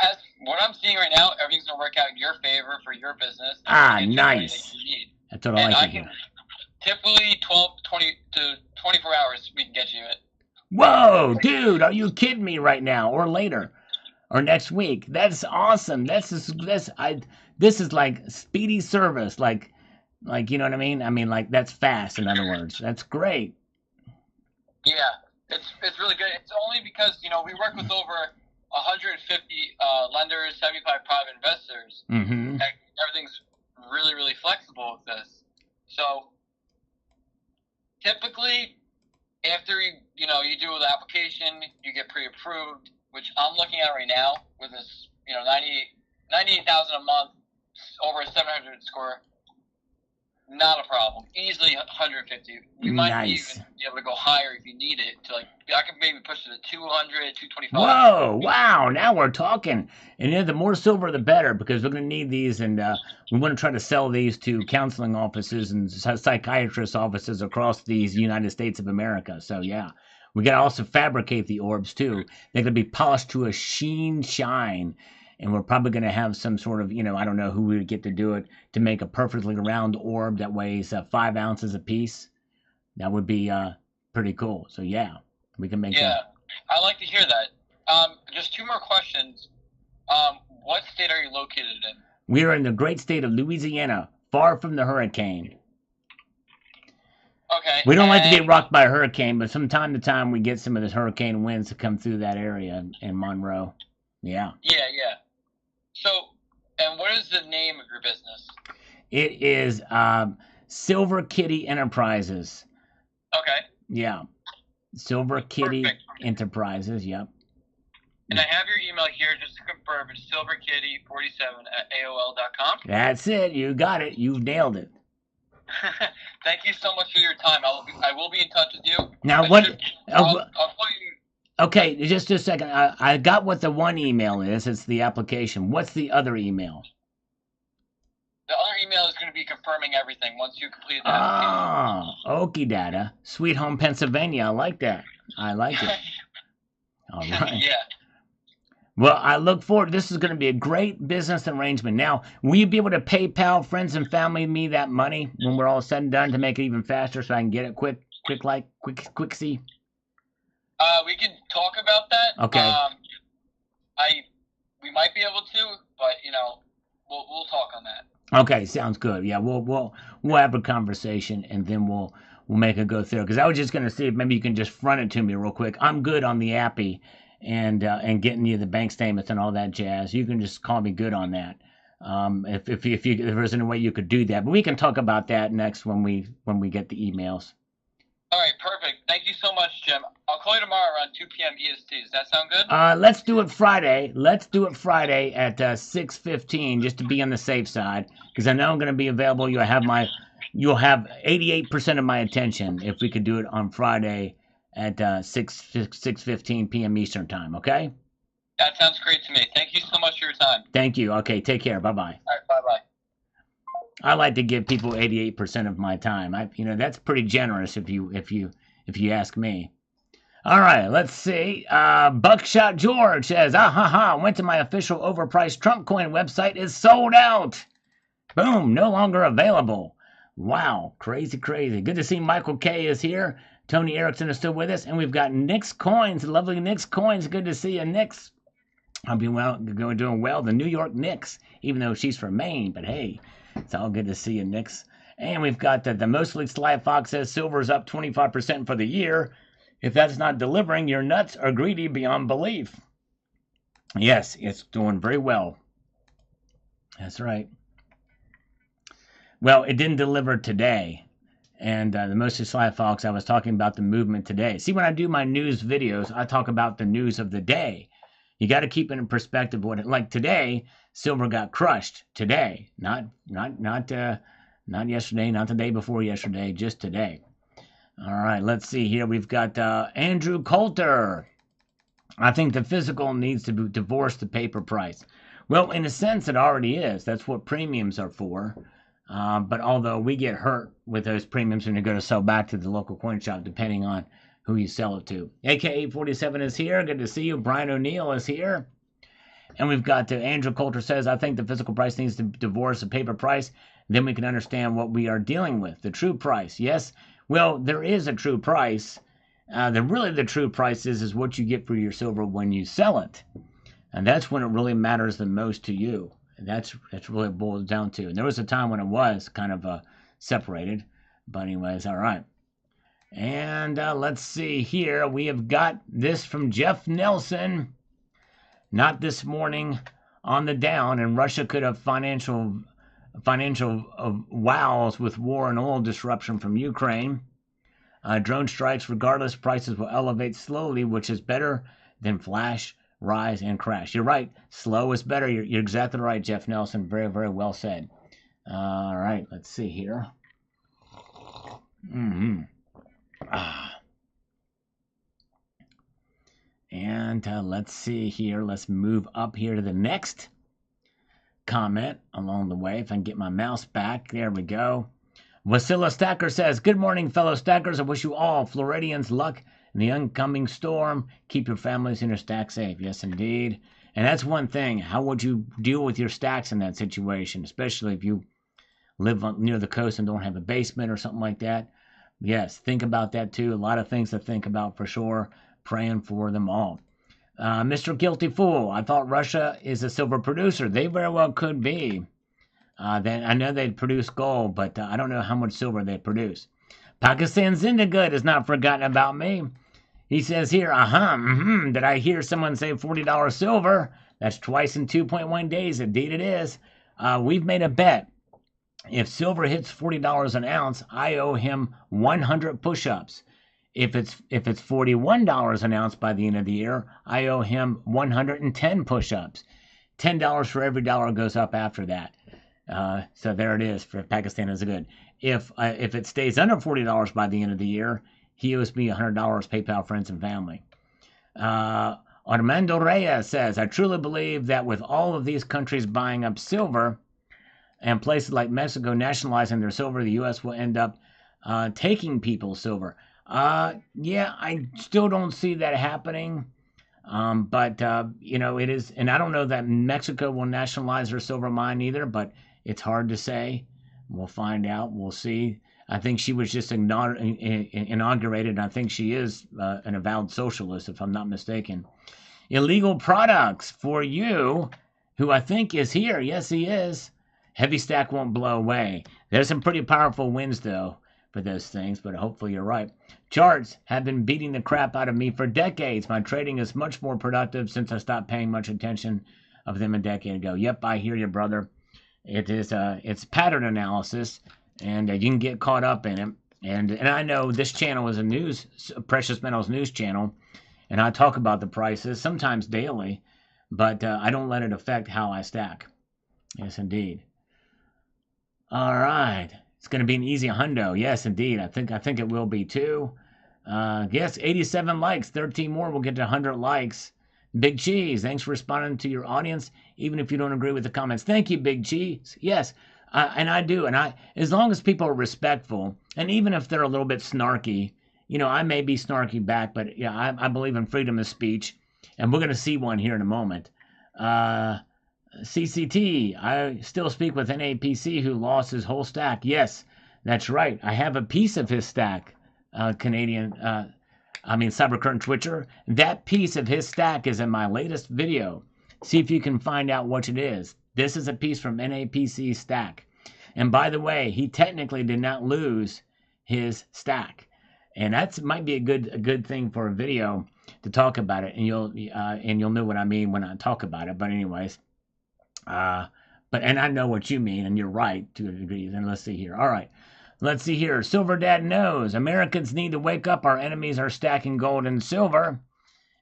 as what I'm seeing right now, everything's gonna work out in your favor for your business. Nice. That's what I like to hear. Typically 20 to 24 hours we can get you it. Whoa, dude, are you kidding me right now? Or later, or next week? That's awesome. This is like speedy service, like you know what I mean? I mean, like that's fast. In other words, that's great. Yeah. It's really good. It's only because, we work with over 150 lenders, 75 private investors. Mm-hmm. Everything's really, really flexible with this. So typically, after you do the application, you get pre-approved, which I'm looking at right now with this, $98,000 a month, over 700 score. Not a problem. Easily 150. We might even be able to go higher if you need it. I could maybe push it to 200, 225. Whoa, wow, now we're talking. And the more silver, the better, because we're going to need these, and we want to try to sell these to counseling offices and psychiatrist offices across these United States of America. So, yeah. We got to also fabricate the orbs, too. They're going to be polished to a shine. And we're probably going to have some sort of, I don't know who we would get to do it, to make a perfectly round orb that weighs 5 ounces a piece. That would be pretty cool. So, yeah, we can make that. Yeah, I like to hear that. Just 2 more questions. What state are you located in? We are in the great state of Louisiana, far from the hurricane. Okay. We don't like to get rocked by a hurricane, but from time to time we get some of this hurricane winds to come through that area in Monroe. Yeah. Yeah. So, and what is the name of your business? It is Silver Kitty Enterprises. Okay. Yeah. Silver Kitty Enterprises, yep. And I have your email here just to confirm. It's silverkitty47@aol.com. That's it. You got it. You nailed it. Thank you so much for your time. I will be in touch with you. Now, I'll call you. Okay, just a second. I got what the one email is. It's the application. What's the other email? The other email is going to be confirming everything once you complete the application. Okie data. Sweet Home, Pennsylvania. I like that. I like it. All right. Yeah. Well, I look forward. This is going to be a great business arrangement. Now, will you be able to PayPal friends and family me that money when we're all said and done to make it even faster so I can get it quick see? We can talk about that. Okay. We might be able to, but we'll talk on that. Okay, sounds good. Yeah, we'll have a conversation and then we'll make it go through. Because I was just gonna see if maybe you can just front it to me real quick. I'm good on the appy and getting you the bank statements and all that jazz. You can just call me good on that. If there's any way you could do that, but we can talk about that next when we get the emails. All right, perfect. Thank you so much, Jim. I'll call you tomorrow around 2 p.m. EST. Does that sound good? Let's do it Friday. Let's do it Friday at 6:15, just to be on the safe side, because I know I'm going to be available. You'll have 88% of my attention if we could do it on Friday at 6:15 p.m. Eastern time. Okay? That sounds great to me. Thank you so much for your time. Thank you. Okay, take care. Bye bye. All right, bye bye. I like to give people 88% of my time. That's pretty generous if you ask me. All right, let's see. Buckshot George says, went to my official overpriced Trump coin website. Is sold out. Boom, no longer available. Wow, crazy. Good to see Michael K is here. Tony Erickson is still with us. And we've got Nick's Coins, lovely Nick's Coins. Good to see you, Nick's. I'll be doing well. The New York Knicks, even though she's from Maine. But hey, it's all good to see you, Knicks. And we've got the Mostly Sly Fox says silver's up 25% for the year. If that's not delivering, your nuts are greedy beyond belief. Yes, it's doing very well. That's right. Well, it didn't deliver today. And the Mostly Sly Fox, I was talking about the movement today. See, when I do my news videos, I talk about the news of the day. You got to keep it in perspective. Like today, silver got crushed today, not yesterday, not the day before yesterday, just today. All right, let's see here. We've got Andrew Coulter. I think the physical needs to divorce the paper price. Well, in a sense, it already is. That's what premiums are for. But although we get hurt with those premiums when you go to sell back to the local coin shop, depending on who you sell it to. AK-47 is here. Good to see you. Brian O'Neill is here. And we've got Andrew Coulter says, I think the physical price needs to divorce the paper price. Then we can understand what we are dealing with. The true price. Yes. Well, there is a true price. The true price is what you get for your silver when you sell it. And that's when it really matters the most to you. That's really what it boils down to. And there was a time when it was kind of separated. But anyways, all right. And let's see here. We have got this from Jeff Nelson. Not this morning on the down. And Russia could have financial wows with war and oil disruption from Ukraine. Drone strikes, regardless, prices will elevate slowly, which is better than flash, rise, and crash. You're right. Slow is better. You're exactly right, Jeff Nelson. Very, very well said. All right. Let's see here. And let's see here. Let's move up here to the next comment along the way. If I can get my mouse back. There we go. Wasilla Stacker says, good morning, fellow stackers. I wish you all Floridians luck in the oncoming storm. Keep your families and your stacks safe. Yes, indeed. And that's one thing. How would you deal with your stacks in that situation, especially if you live near the coast and don't have a basement or something like that? Yes, think about that too. A lot of things to think about for sure. Praying for them all. Mr. Guilty Fool, I thought Russia is a silver producer. They very well could be. I know they produce gold, but I don't know how much silver they produce. Pakistan Zindagood has not forgotten about me. He says here, did I hear someone say $40 silver? That's twice in 2.1 days. Indeed it is. We've made a bet. If silver hits $40 an ounce, I owe him 100 push-ups. If it's $41 an ounce by the end of the year, I owe him 110 push-ups. $10 for every dollar goes up after that. So there it is for Pakistan is good. If it stays under $40 by the end of the year, he owes me $100, PayPal, friends, and family. Armando Reyes says, I truly believe that with all of these countries buying up silver and places like Mexico nationalizing their silver, the U.S. will end up taking people's silver. Yeah, I still don't see that happening. But it is, and I don't know that Mexico will nationalize their silver mine either, but it's hard to say. We'll find out. We'll see. I think she was just inaugurated. I think she is an avowed socialist, if I'm not mistaken. Illegal products for you, who I think is here. Yes, he is. Heavy stack won't blow away. There's some pretty powerful winds, though, for those things, but hopefully you're right. Charts have been beating the crap out of me for decades. My trading is much more productive since I stopped paying much attention of them a decade ago. Yep, I hear you, brother. It's pattern analysis, and you can get caught up in it. And I know this channel is a precious metals news channel, and I talk about the prices sometimes daily, but I don't let it affect how I stack. Yes, indeed. All right. It's going to be an easy hundo. Yes, indeed. I think it will be too. Yes, 87 likes. 13 more. We'll get to 100 likes. Big Cheese, thanks for responding to your audience, even if you don't agree with the comments. Thank you, Big Cheese. Yes, and I do. And as long as people are respectful, and even if they're a little bit snarky, I may be snarky back, but yeah, I believe in freedom of speech, and we're going to see one here in a moment. CCT, I still speak with NAPC who lost his whole stack. Yes, that's right. I have a piece of his stack, Cybercurrent Twitcher. That piece of his stack is in my latest video. See if you can find out what it is. This is a piece from NAPC's stack. And by the way, he technically did not lose his stack. And that might be a good thing for a video to talk about it. And you'll know what I mean when I talk about it. But anyways, and I know what you mean, and you're right to a degree. Then let's see here. All right. Let's see here. Silver Dad knows Americans need to wake up. Our enemies are stacking gold and silver.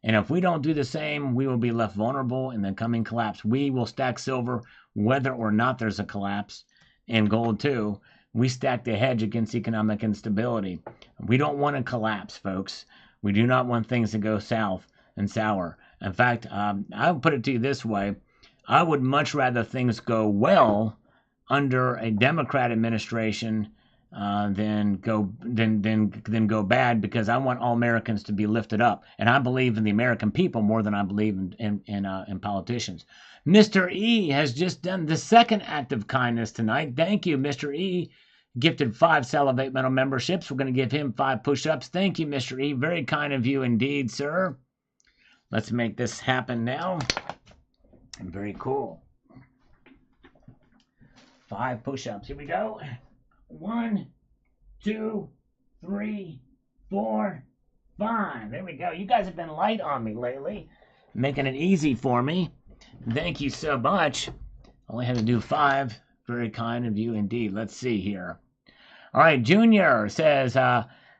And if we don't do the same, we will be left vulnerable in the coming collapse. We will stack silver whether or not there's a collapse, and gold too. We stack the hedge against economic instability. We don't want to collapse, folks. We do not want things to go south and sour. In fact, I'll put it to you this way. I would much rather things go well under a Democrat administration than go bad, because I want all Americans to be lifted up, and I believe in the American people more than I believe in politicians. Mr. E has just done the second act of kindness tonight. Thank you, Mr. E. Gifted 5 Salivate Metal memberships. We're going to give him 5 push-ups. Thank you, Mr. E. Very kind of you indeed, sir. Let's make this happen now. Very cool. 5 push-ups. Here we go. 1, 2, 3, 4, 5. There we go. You guys have been light on me lately, making it easy for me. Thank you so much. Only had to do 5. Very kind of you indeed. Let's see here. All right, Junior says,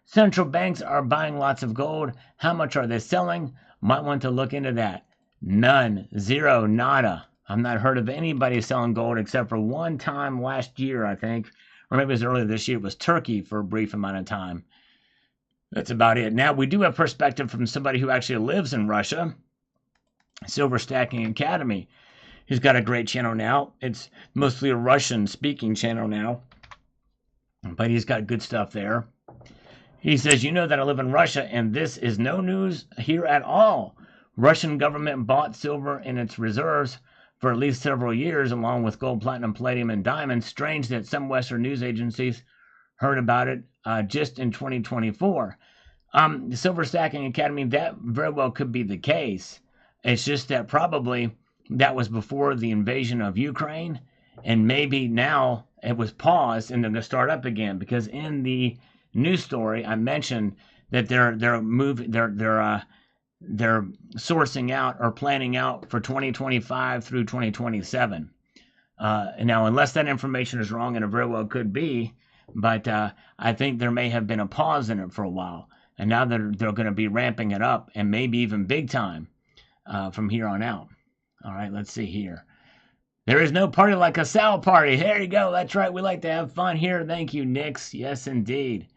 central banks are buying lots of gold. How much are they selling? Might want to look into that. None. Zero. Nada. I've not heard of anybody selling gold except for one time last year, I think. Or maybe it was earlier this year. It was Turkey for a brief amount of time. That's about it. Now, we do have perspective from somebody who actually lives in Russia. Silver Stacking Academy. He's got a great channel now. It's mostly a Russian-speaking channel now, but he's got good stuff there. He says, you know that I live in Russia, and this is no news here at all. Russian government bought silver in its reserves for at least several years, along with gold, platinum, palladium, and diamonds. Strange that some Western news agencies heard about it just in 2024. The Silver Stacking Academy, that very well could be the case. It's just that probably that was before the invasion of Ukraine, and maybe now it was paused and they're going to start up again, because in the news story I mentioned that they're sourcing out or planning out for 2025 through 2027. And now, unless that information is wrong, and it very well could be, but I think there may have been a pause in it for a while, and now they're going to be ramping it up, and maybe even big time from here on out. All right, let's see here. There is no party like a Sal party. There you go. That's right. We like to have fun here. Thank you, Nix. Yes, indeed.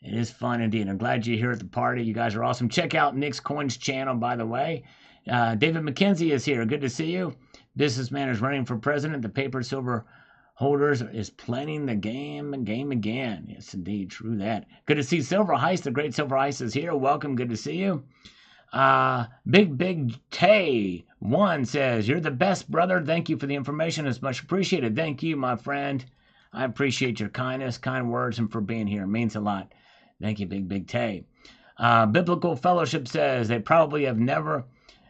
It is fun indeed. I'm glad you're here at the party. You guys are awesome. Check out Nick's Coins channel, by the way. David McKenzie is here. Good to see you. Businessman is running for president. The paper silver holders is planning the game again. Yes, indeed. True that. Good to see Silver Heist. The great Silver Heist is here. Welcome. Good to see you. Big Tay 1 says, you're the best, brother. Thank you for the information. It's much appreciated. Thank you, my friend. I appreciate your kindness, kind words, and for being here. It means a lot. Thank you, Big Tay. Biblical Fellowship says they probably never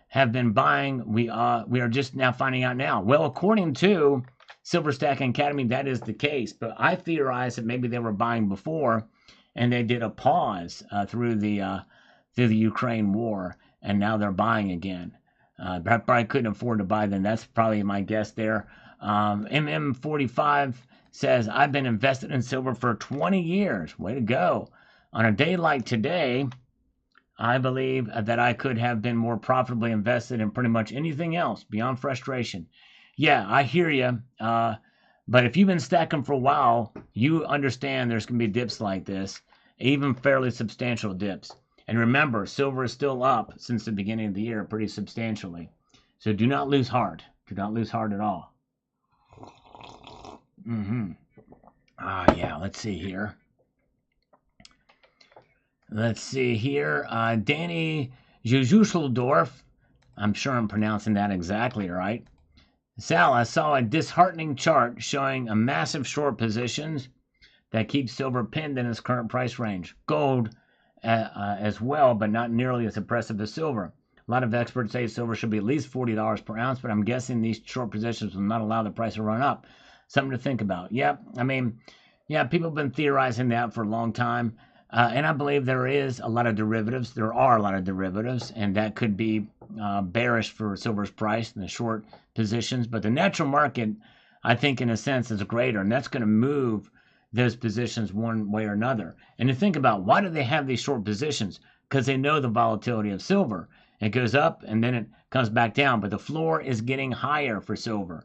have been buying. We are just now finding out now. Well, according to Silver Stacking Academy, that is the case. But I theorize that maybe they were buying before, and they did a pause through the Ukraine war, and now they're buying again. Probably couldn't afford to buy then. That's probably my guess there. MM45 says, I've been invested in silver for 20 years. Way to go. On a day like today, I believe that I could have been more profitably invested in pretty much anything else beyond frustration. Yeah, I hear you. But if you've been stacking for a while, you understand there's going to be dips like this, even fairly substantial dips. And remember, silver is still up since the beginning of the year pretty substantially. So do not lose heart. Do not lose heart at all. Yeah, let's see here. Danny Jujuscheldorf. I'm sure I'm pronouncing that exactly right. Sal, I saw a disheartening chart showing a massive short positions that keeps silver pinned in its current price range. Gold as well, but not nearly as impressive as silver. A lot of experts say silver should be at least $40 per ounce, but I'm guessing these short positions will not allow the price to run up. Something to think about. Yep, people have been theorizing that for a long time. And I believe there is a lot of derivatives. There are a lot of derivatives, and that could be bearish for silver's price in the short positions. But the natural market I think in a sense is greater, and that's going to move those positions one way or another. And to think about, why do they have these short positions? Because they know the volatility of silver. It goes up and then it comes back down, but the floor is getting higher for silver.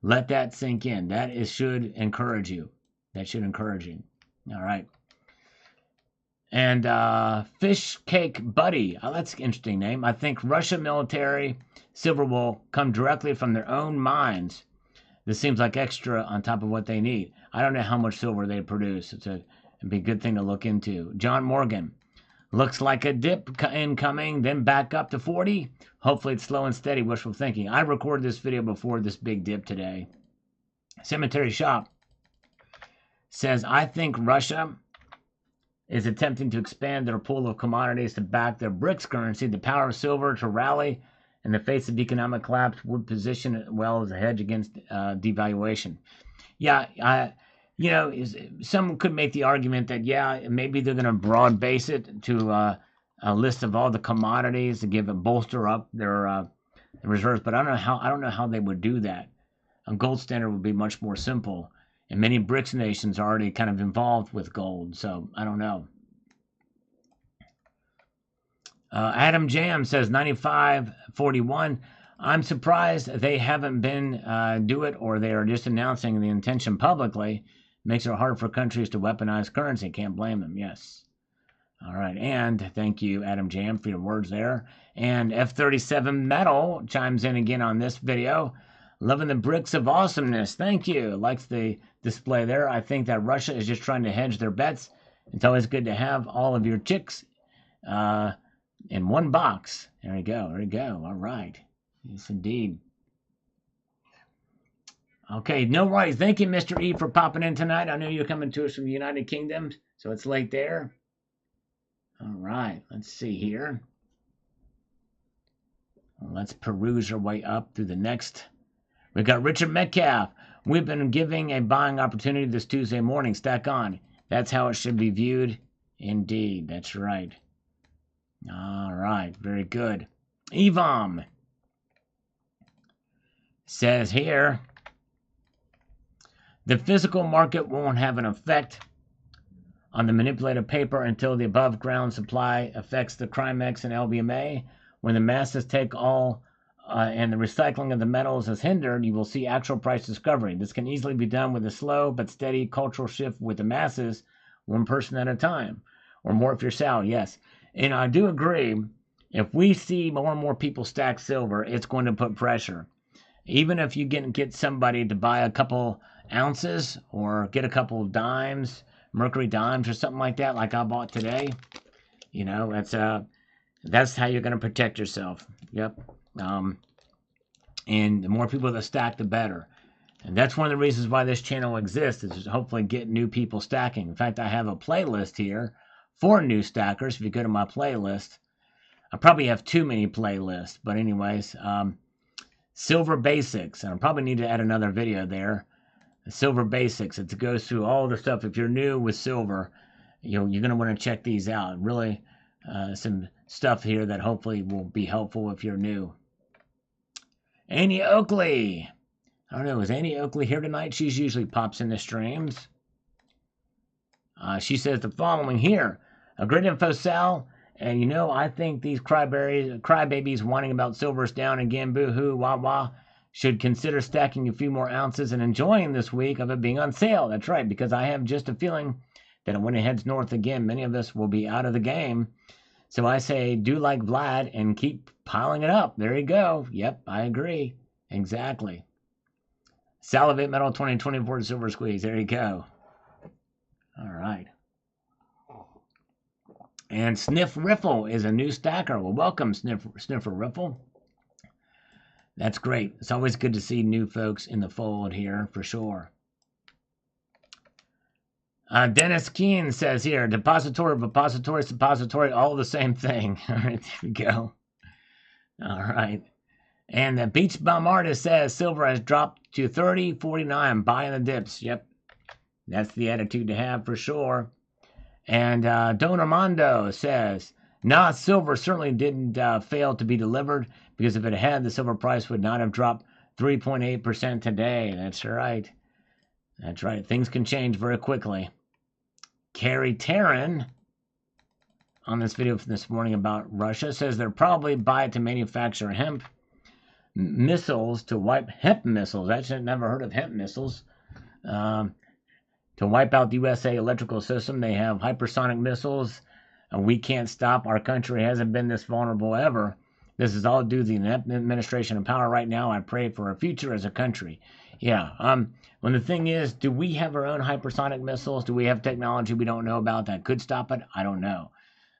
Let that sink in. That should encourage you. That should encourage you. All right. And Fish Cake Buddy. Oh, that's an interesting name. I think Russian military silver will come directly from their own mines. This seems like extra on top of what they need. I don't know how much silver they produce. It'd be a good thing to look into. John Morgan. Looks like a dip incoming, then back up to 40. Hopefully it's slow and steady, wishful thinking. I recorded this video before this big dip today. Cemetery Shop says, I think Russia is attempting to expand their pool of commodities to back their BRICS currency. The power of silver to rally in the face of economic collapse would position it well as a hedge against devaluation. Yeah, some could make the argument that, yeah, maybe they're going to broad base it to a list of all the commodities to bolster up their reserves, but I don't know how they would do that. A gold standard would be much more simple, and many BRICS nations are already kind of involved with gold, so I don't know. Adam Jam says 95.41. I'm surprised they haven't been do it, or they are just announcing the intention publicly. Makes it hard for countries to weaponize currency. Can't blame them. Yes. All right. And thank you, Adam Jam, for your words there. And F37 Metal chimes in again on this video. Loving the bricks of awesomeness. Thank you. Likes the display there. I think that Russia is just trying to hedge their bets. It's always good to have all of your chicks in one box. There you go. There you go. All right. Yes, indeed. Okay, no worries. Thank you, Mr. E, for popping in tonight. I know you're coming to us from the United Kingdom, so it's late there. All right, let's see here. Let's peruse our way up through the next. We got Richard Metcalf. We've been giving a buying opportunity this Tuesday morning. Stack on. That's how it should be viewed. Indeed, that's right. All right, very good. Evom says here, the physical market won't have an effect on the manipulated paper until the above ground supply affects the Crimex and LBMA. When the masses take all and the recycling of the metals is hindered, you will see actual price discovery. This can easily be done with a slow but steady cultural shift with the masses, one person at a time, or more if you're Sal, yes. And I do agree, if we see more and more people stack silver, it's going to put pressure. Even if you get somebody to buy a couple ounces or get a couple of dimes, mercury dimes or something like that, like I bought today, that's how you're going to protect yourself. Yep. And the more people that stack, the better. And that's one of the reasons why this channel exists, is to hopefully get new people stacking. In fact, I have a playlist here for new stackers. If you go to my playlist, I probably have too many playlists, but anyways, Silver Basics, and I probably need to add another video there. Silver Basics. It goes through all the stuff. If you're new with silver, you're going to want to check these out. Really, some stuff here that hopefully will be helpful if you're new. Annie Oakley. I don't know, is Annie Oakley here tonight? She usually pops in the streams. She says the following here. A great info, Sal. And I think these crybabies whining about silver is down again, boo-hoo, wah-wah, should consider stacking a few more ounces and enjoying this week of it being on sale. That's right, because I have just a feeling that when it heads north again, many of us will be out of the game. So I say, do like Vlad and keep piling it up. There you go. Yep, I agree. Exactly. Salivate Metal 2024 Silver Squeeze. There you go. All right. And Sniff Riffle is a new stacker. Well, welcome, Sniffer Riffle. That's great. It's always good to see new folks in the fold here, for sure. Dennis Keene says here, depository, repository, suppository, all the same thing. All right, there we go. All right. And the Beach Bum Artist says silver has dropped to 30.49. Buying the dips. Yep. That's the attitude to have for sure. And Don Armando says, nah, silver certainly didn't fail to be delivered, because if it had, the silver price would not have dropped 3.8% today. That's right. That's right. Things can change very quickly. Carrie Taryn on this video from this morning about Russia says they'll probably buy it to manufacture hemp missiles to wipe hemp missiles. Actually, I've never heard of hemp missiles. To wipe out the USA electrical system, they have hypersonic missiles. We can't stop. Our country hasn't been this vulnerable ever. This is all due to the administration in power right now. I pray for our future as a country. Yeah. When the thing is, do we have our own hypersonic missiles? Do we have technology we don't know about that could stop it? I don't know.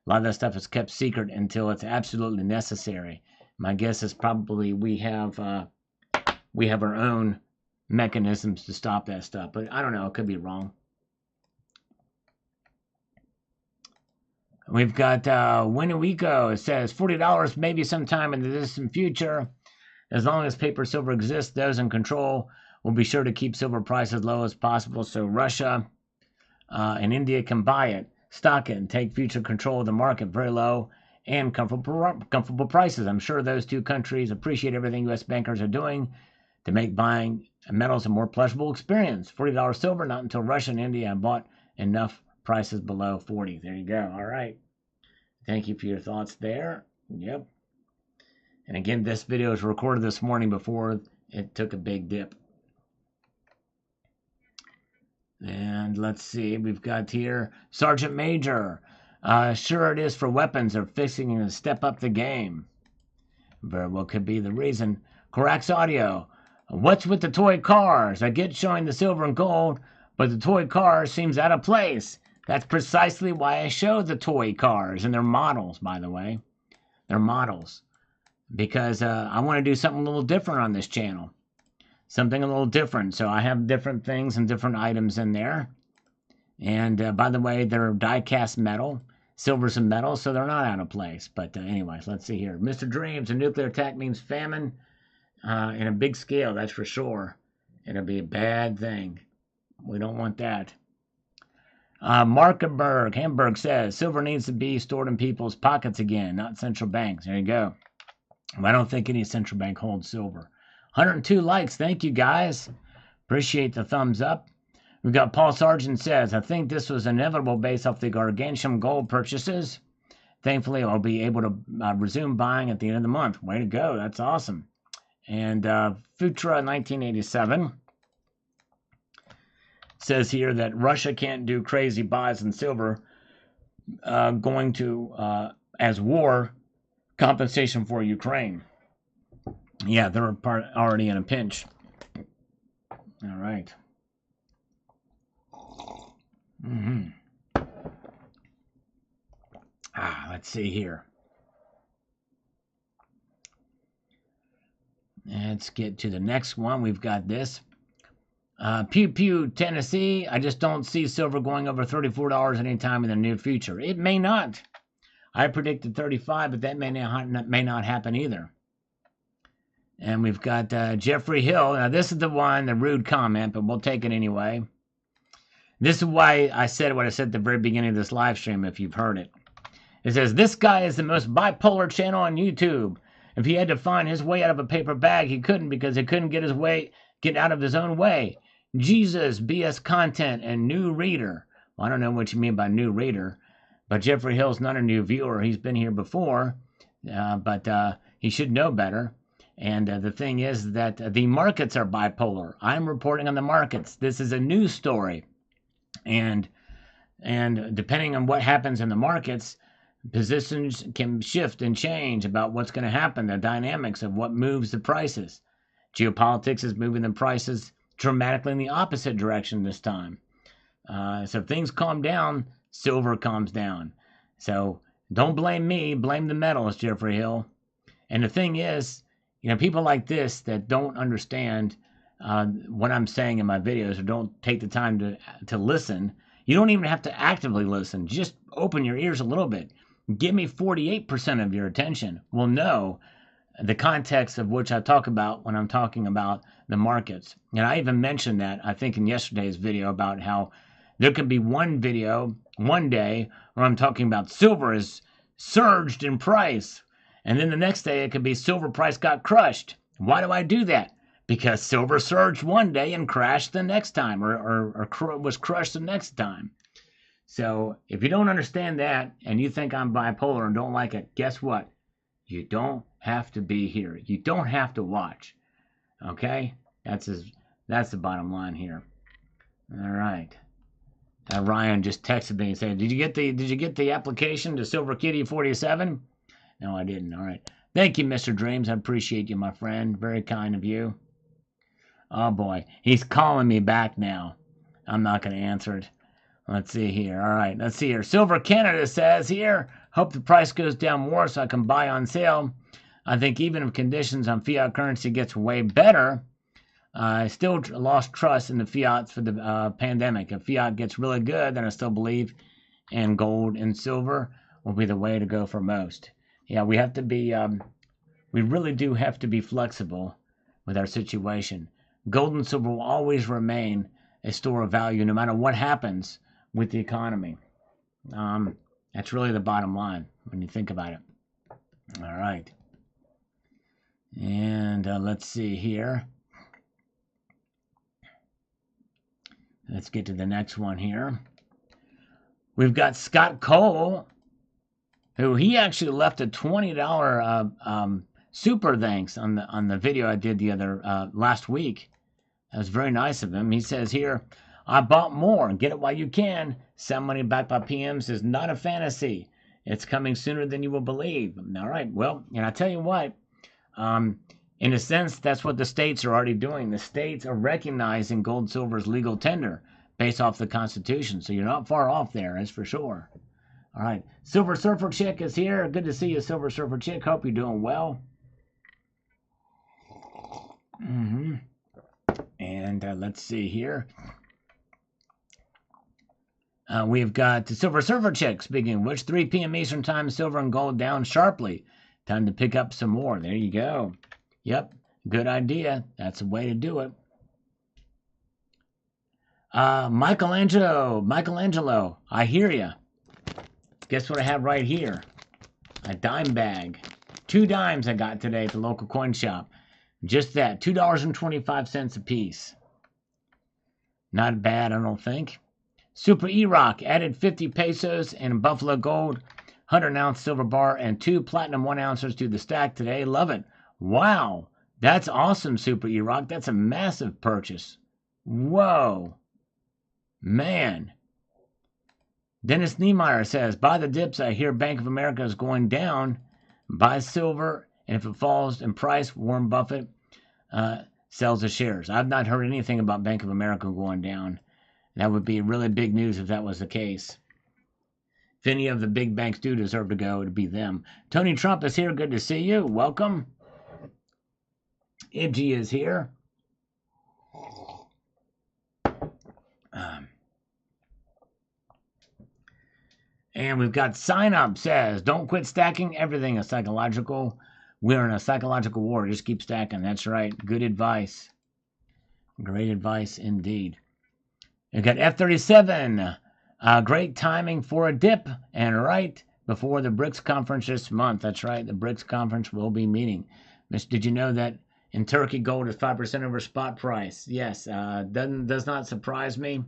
A lot of that stuff is kept secret until it's absolutely necessary. My guess is probably we have our own mechanisms to stop that stuff, but I don't know. It could be wrong. We've got Winneweeko. It says $40 maybe sometime in the distant future. As long as paper silver exists, those in control will be sure to keep silver prices as low as possible so Russia and India can buy it, stock it, and take future control of the market very low and comfortable prices. I'm sure those two countries appreciate everything U.S. bankers are doing to make buying metals a more pleasurable experience. $40 silver, not until Russia and India have bought enough prices below 40. There you go. All right. Thank you for your thoughts there. Yep. And again, this video was recorded this morning before it took a big dip. And let's see, we've got here Sergeant Major. Sure it is for weapons. They're fixing to step up the game. Very well could be the reason. Corax Audio. What's with the toy cars? I get showing the silver and gold, but the toy cars seems out of place. That's precisely why I show the toy cars and their models, by the way. They're models. Because I want to do something a little different on this channel. Something a little different. So I have different things and different items in there. And by the way, they're die-cast metal. Silver's a metal, so they're not out of place. But anyways, let's see here. Mr. Dreams, a nuclear attack means famine in a big scale, that's for sure. It'll be a bad thing. We don't want that. Hamburg says, silver needs to be stored in people's pockets again, not central banks. There you go. I don't think any central bank holds silver. 102 likes. Thank you, guys. Appreciate the thumbs up. We've got Paul Sargent says, I think this was inevitable based off the gargantuan gold purchases. Thankfully, I'll be able to resume buying at the end of the month. Way to go. That's awesome. And Futra 1987 says here that Russia can't do crazy buys in silver going to, as war compensation for Ukraine. Yeah, they're already in a pinch. All right. Let's see here. Let's get to the next one. We've got this. Pew Pew, Tennessee. I just don't see silver going over $34 anytime in the near future. It may not. I predicted 35, but that may not happen either. And we've got Jeffrey Hill. Now, this is the one, the rude comment, but we'll take it anyway. This is why I said what I said at the very beginning of this live stream, if you've heard it. It says, this guy is the most bipolar channel on YouTube. If he had to find his way out of a paper bag, he couldn't because he couldn't get out of his own way. Jesus, BS content, and new reader. Well, I don't know what you mean by new reader, but Jeffrey Hill's not a new viewer. He's been here before, but he should know better. And the thing is that the markets are bipolar. I'm reporting on the markets. This is a news story. And depending on what happens in the markets, positions can shift and change about what's going to happen, the dynamics of what moves the prices. Geopolitics is moving the prices dramatically in the opposite direction this time. So if things calm down, silver calms down. So don't blame me, blame the metals, Jeffrey Hill. And the thing is, people like this that don't understand what I'm saying in my videos or don't take the time to listen, you don't even have to actively listen. Just open your ears a little bit. Give me 48% of your attention. We'll know the context of which I talk about when I'm talking about the markets. And I even mentioned that, I think, in yesterday's video about how there could be one video, one day, where I'm talking about silver is surged in price. And then the next day, it could be silver price got crushed. Why do I do that? because silver surged one day and crashed the next time, or was crushed the next time. So if you don't understand that and you think I'm bipolar and don't like it, guess what? You don't have to be here. You don't have to watch. Okay? That's the bottom line here. All right. Ryan just texted me and said, "Did you get the application to Silver Kitty 47?" No, I didn't. All right. Thank you, Mr. Dreams. I appreciate you, my friend. Very kind of you. Oh boy, he's calling me back now. I'm not going to answer it. Let's see here. All right, let's see here. Silver Canada says here, hope the price goes down more so I can buy on sale. I think even if conditions on fiat currency gets way better, I still lost trust in the fiat for the pandemic. If fiat gets really good, then I still believe in gold and silver will be the way to go for most. Yeah, we have to be, we really do have to be flexible with our situation. Gold and silver will always remain a store of value no matter what happens with the economy. That's really the bottom line when you think about it. All right. And let's see here. Let's get to the next one here. We've got Scott Cole, who he actually left a $20 super thanks on the video I did the other last week. That was very nice of him. He says here, I bought more and get it while you can. Send money back by PMs is not a fantasy. It's coming sooner than you will believe. All right. Well, and I tell you what, in a sense, that's what the states are already doing. The states are recognizing gold and silver as legal tender based off the Constitution. So you're not far off there, that's for sure. All right. Silver Surfer Chick is here. Good to see you, Silver Surfer Chick. Hope you're doing well. And let's see here. We've got the Silver Surfer Chick speaking, which 3 p.m. Eastern Time, silver and gold down sharply. Time to pick up some more. There you go. Yep, good idea. That's the way to do it. Michelangelo, I hear you. Guess what I have right here? A dime bag. 2 dimes I got today at the local coin shop. Just that, $2.25 a piece. Not bad, I don't think. Super E-Rock added 50 pesos in Buffalo Gold, 100-ounce silver bar, and 2 platinum 1-ounces to the stack today. Love it. Wow, that's awesome, Super E-Rock. That's a massive purchase. Whoa. Man. Dennis Niemeyer says, buy the dips. I hear Bank of America is going down. Buy silver, and if it falls in price, Warren Buffett sells the shares. I've not heard anything about Bank of America going down. That would be really big news if that was the case. If any of the big banks do deserve to go, it'd be them. Tony Trump is here. Good to see you. Welcome. Ibgy is here. And we've got Sign Up says, don't quit stacking. Everything is psychological. We're in a psychological war. Just keep stacking. That's right. Good advice. Great advice indeed. We've got F-37. Great timing for a dip. And right before the BRICS conference this month. That's right. The BRICS conference will be meeting. Did you know that in Turkey, gold is 5% over spot price? Yes. Does not surprise me.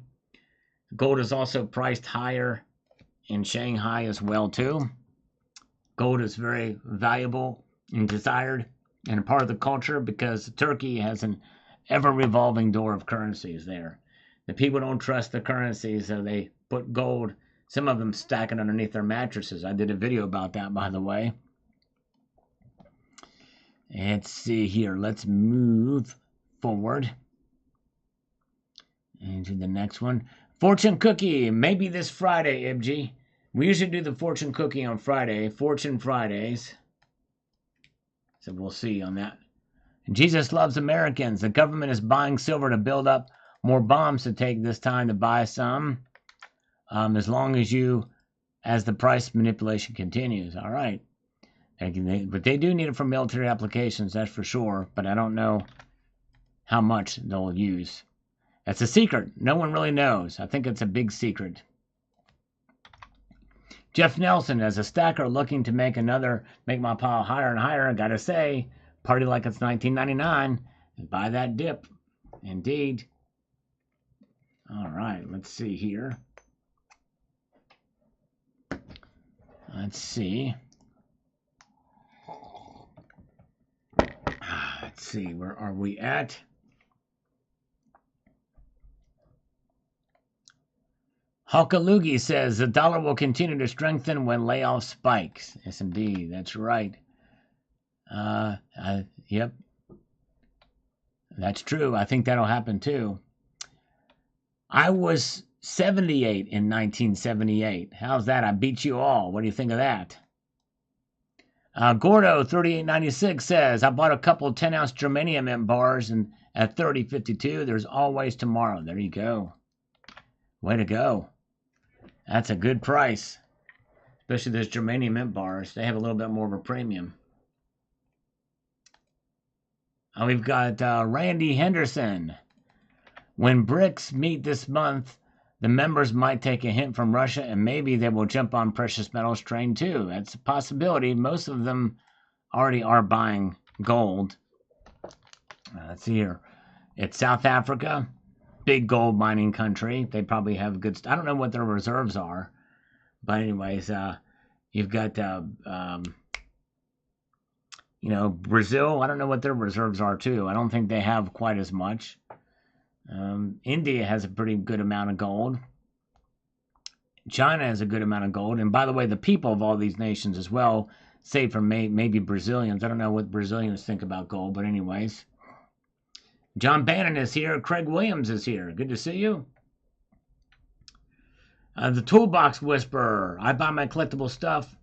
Gold is also priced higher in Shanghai as well, too. Gold is very valuable and desired and a part of the culture because Turkey has an ever-revolving door of currencies there. The people don't trust the currencies, so they put gold, some of them stacking underneath their mattresses. I did a video about that, by the way. Let's see here. Let's move forward into the next one. Fortune cookie, maybe this Friday, Ibgy. We usually do the fortune cookie on Friday, Fortune Fridays. So we'll see on that. Jesus loves Americans. The government is buying silver to build up more bombs to take this time to buy some. As long as the price manipulation continues. All right. But they do need it for military applications, that's for sure. But I don't know how much they'll use. That's a secret. No one really knows. I think it's a big secret. Jeff Nelson, as a stacker looking to make my pile higher and higher, I gotta say, party like it's 1999. Buy that dip. Indeed. All right, let's see here. Let's see. Let's see, where are we at? Hawkalugi says the dollar will continue to strengthen when layoff spikes. Yes, indeed, that's right. Yep, that's true. I think that'll happen too. I was 78 in 1978. How's that? I beat you all. What do you think of that? Gordo 3896 says I bought a couple 10-ounce germanium mint bars and at 30.52. There's always tomorrow. There you go. Way to go. That's a good price. Especially those germanium mint bars. They have a little bit more of a premium. We've got Randy Henderson. When BRICS meet this month, the members might take a hint from Russia and maybe they will jump on precious metals train too. That's a possibility. Most of them already are buying gold. Let's see here. It's South Africa. Big gold mining country. They probably have good I don't know what their reserves are. But anyways, you've got, Brazil. I don't know what their reserves are too. I don't think they have quite as much. India has a pretty good amount of gold. China has a good amount of gold. And by the way, the people of all these nations as well, save for maybe Brazilians. I don't know what Brazilians think about gold, but anyways. John Bannon is here. Craig Williams is here. Good to see you. The Toolbox Whisperer. I buy my collectible stuff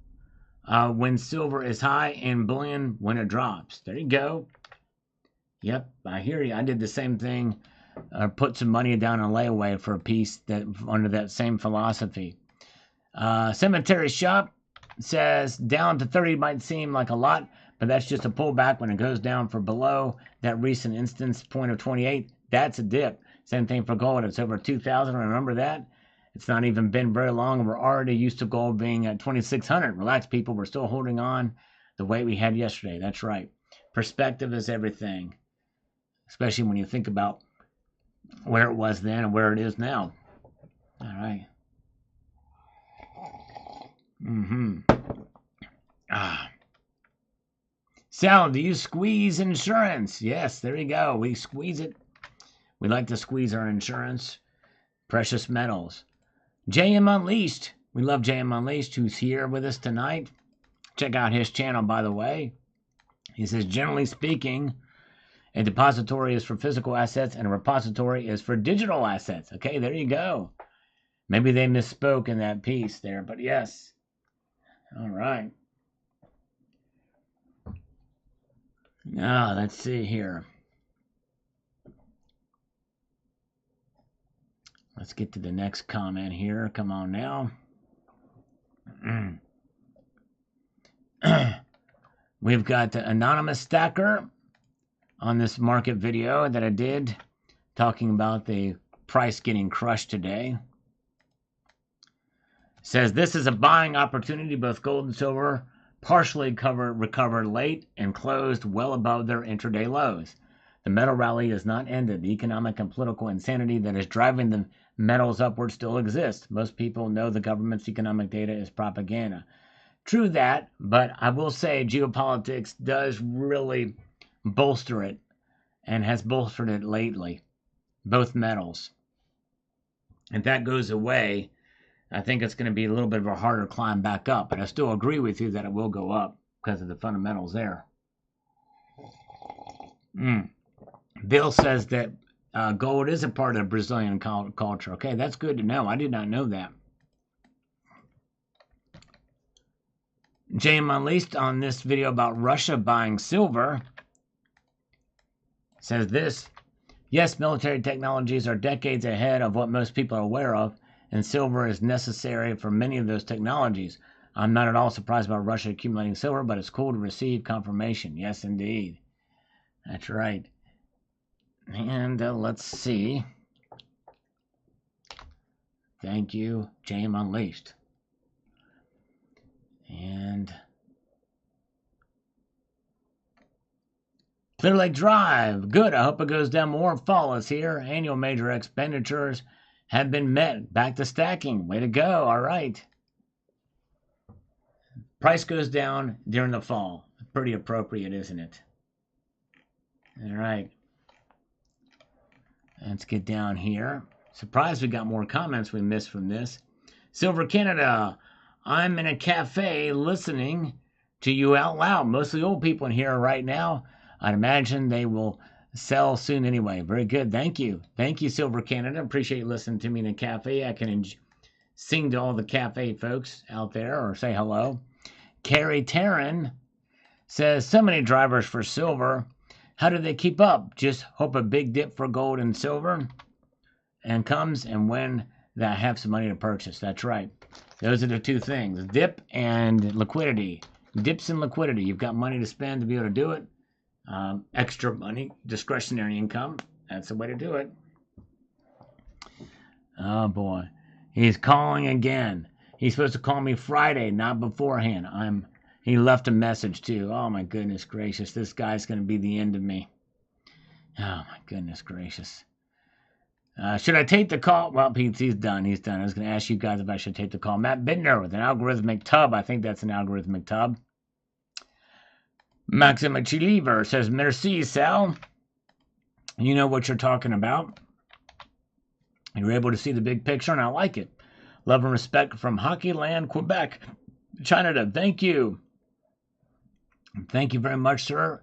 when silver is high and bullion when it drops. There you go. Yep, I hear you. I did the same thing. Put some money down on layaway for a piece that under that same philosophy. Cemetery Shop says down to 30 might seem like a lot, but that's just a pullback when it goes down for below that recent instance point of 28. That's a dip. Same thing for gold. It's over 2,000. Remember that? It's not even been very long, and we're already used to gold being at 2,600. Relax, people. We're still holding on the way we had yesterday. That's right. Perspective is everything, especially when you think about where it was then and where it is now. All right. Sal, do you squeeze insurance? Yes, there you go. We squeeze it. We like to squeeze our insurance. Precious metals. JM Unleashed. We love JM Unleashed, who's here with us tonight. Check out his channel, by the way. He says, generally speaking, a depository is for physical assets and a repository is for digital assets. Okay, there you go. Maybe they misspoke in that piece there, but yes. All right. Now, let's see here. Let's get to the next comment here. Come on now. We've got the Anonymous Stacker on this market video that I did talking about the price getting crushed today. Says this is a buying opportunity. Both gold and silver partially recovered late and closed well above their intraday lows. The metal rally has not ended. The economic and political insanity that is driving the metals upward still exists. Most people know the government's economic data is propaganda. True that, but I will say geopolitics does really bolster it and has bolstered it lately. Both metals. If that goes away, I think it's going to be a little bit of a harder climb back up, but I still agree with you that it will go up because of the fundamentals there. Bill says that gold is a part of Brazilian culture. Okay, that's good to know. I did not know that. JM Unleashed on this video about Russia buying silver says this. Yes, military technologies are decades ahead of what most people are aware of, and silver is necessary for many of those technologies. I'm not at all surprised about Russia accumulating silver, but it's cool to receive confirmation. Yes, indeed. That's right. And let's see. Thank you, JM Unleashed. And Clear Lake Drive. Good. I hope it goes down more. Fall is here. Annual major expenditures have been met. Back to stacking. Way to go. All right. Price goes down during the fall. Pretty appropriate, isn't it? All right. Let's get down here. Surprised we got more comments we missed from this. Silver Canada. I'm in a cafe listening to you out loud. Mostly old people in here right now. I'd imagine they will sell soon anyway. Very good. Thank you. Thank you, Silver Canada. Appreciate you listening to me in a cafe. I can sing to all the cafe folks out there or say hello. Carrie Taryn says, so many drivers for silver. How do they keep up? Just hope a big dip for gold and silver and comes, and when that have some money to purchase. That's right. Those are the two things. Dip and liquidity. Dips and liquidity. You've got money to spend to be able to do it. Extra money, discretionary income. That's the way to do it. Oh boy. He's calling again. He's supposed to call me Friday, not beforehand. He left a message too. Oh my goodness gracious. This guy's going to be the end of me. Oh my goodness gracious. Should I take the call? Well, he's done. He's done. I was going to ask you guys if I should take the call. Matt Bittner with an algorithmic tub. I think that's an algorithmic tub. Maxima Chiliver says, merci, Sal. You know what you're talking about. You're able to see the big picture, and I like it. Love and respect from Hockey Land, Quebec, Canada. Thank you. Thank you very much, sir.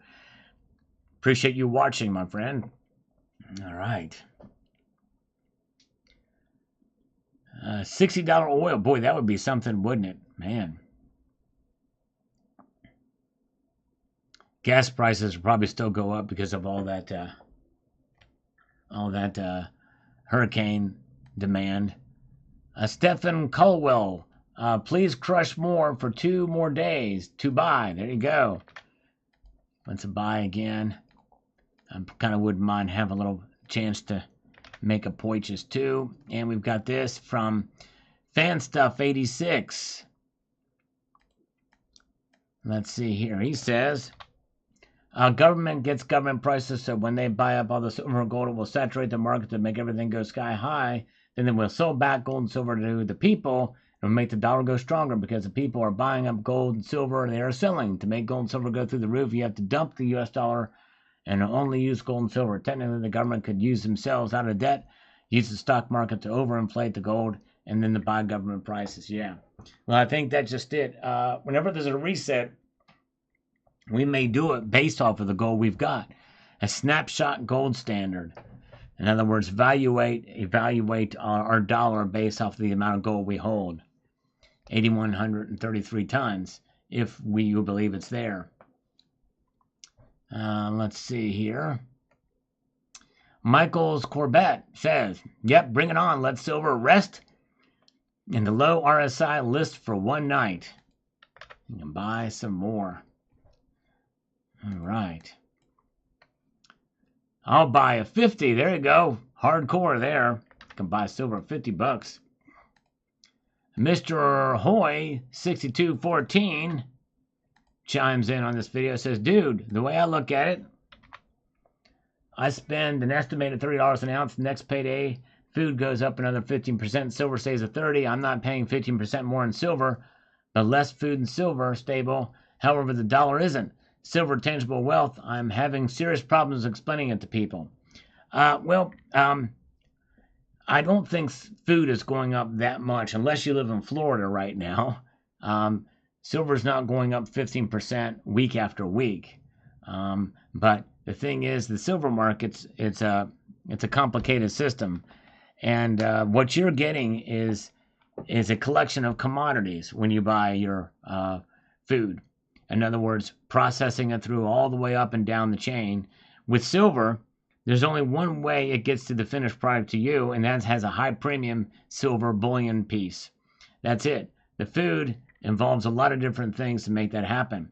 Appreciate you watching, my friend. All right. $60 oil. Boy, that would be something, wouldn't it? Man. Gas prices will probably still go up because of all that hurricane demand. Stephen Colwell, please crush more for 2 more days to buy. There you go. Let's buy again. I kind of wouldn't mind having a little chance to make a purchase too. And we've got this from FanStuff86. Let's see here. He says, government gets government prices, so when they buy up all the silver and gold, it will saturate the market to make everything go sky high. Then they will sell back gold and silver to the people and make the dollar go stronger because the people are buying up gold and silver and they are selling. To make gold and silver go through the roof, you have to dump the U.S. dollar and only use gold and silver. Technically, the government could use themselves out of debt, use the stock market to overinflate the gold, and then to buy government prices. Yeah. Well, I think that's just it. Whenever there's a reset, we may do it based off of the gold we've got. A snapshot gold standard. In other words, evaluate our dollar based off the amount of gold we hold. 8,133 tons, if you believe it's there. Let's see here. Michael's Corbett says, yep, bring it on. Let silver rest in the low RSI list for one night. You can buy some more. All right. I'll buy a 50. There you go. Hardcore there. You can buy silver at $50. Mr. Hoy 6214 chimes in on this video. Says, dude, the way I look at it, I spend an estimated $30 an ounce. Next payday, food goes up another 15%. Silver stays at 30. I'm not paying 15% more in silver, but less food and silver stable. However, the dollar isn't. Silver tangible wealth, I'm having serious problems explaining it to people. I don't think food is going up that much unless you live in Florida right now. Silver's not going up 15% week after week. But the thing is, the silver market's it's a complicated system, and what you're getting is a collection of commodities when you buy your food. In other words, processing it through all the way up and down the chain. With silver, there's only one way it gets to the finished product to you, and that has a high premium silver bullion piece. That's it. The food involves a lot of different things to make that happen.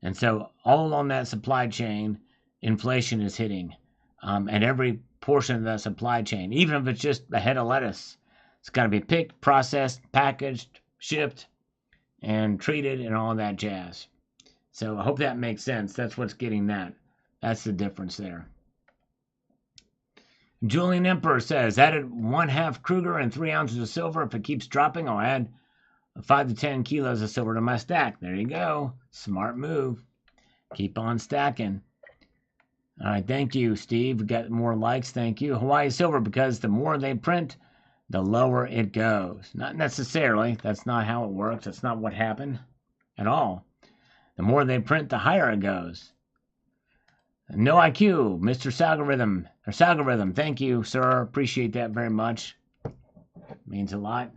And so all along that supply chain, inflation is hitting at every portion of that supply chain. Even if it's just a head of lettuce, it's got to be picked, processed, packaged, shipped, and treated and all that jazz. So I hope that makes sense. That's what's getting that. That's the difference there. Julian Emperor says, added 1/2 Kruger and 3 ounces of silver. If it keeps dropping, I'll add 5 to 10 kilos of silver to my stack. There you go. Smart move. Keep on stacking. All right, thank you, Steve. We got more likes. Thank you. Hawaii Silver, because the more they print, the lower it goes. Not necessarily. That's not how it works. That's not what happened at all. The more they print, the higher it goes. No IQ, Mr. Salgorithm. Thank you, sir. Appreciate that very much. Means a lot.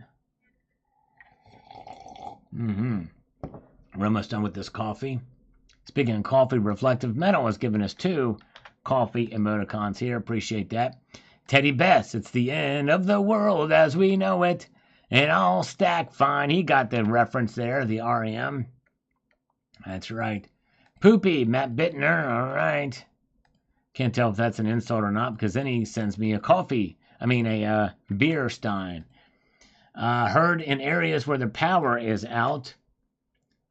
We're almost done with this coffee. Speaking of coffee, Reflective Metal has given us 2 coffee emoticons here. Appreciate that. Teddy Best, it's the end of the world as we know it. And all stack fine. He got the reference there, the REM. That's right. Poopy, Matt Bittner. All right. Can't tell if that's an insult or not, because then he sends me a beer stein. Heard in areas where the power is out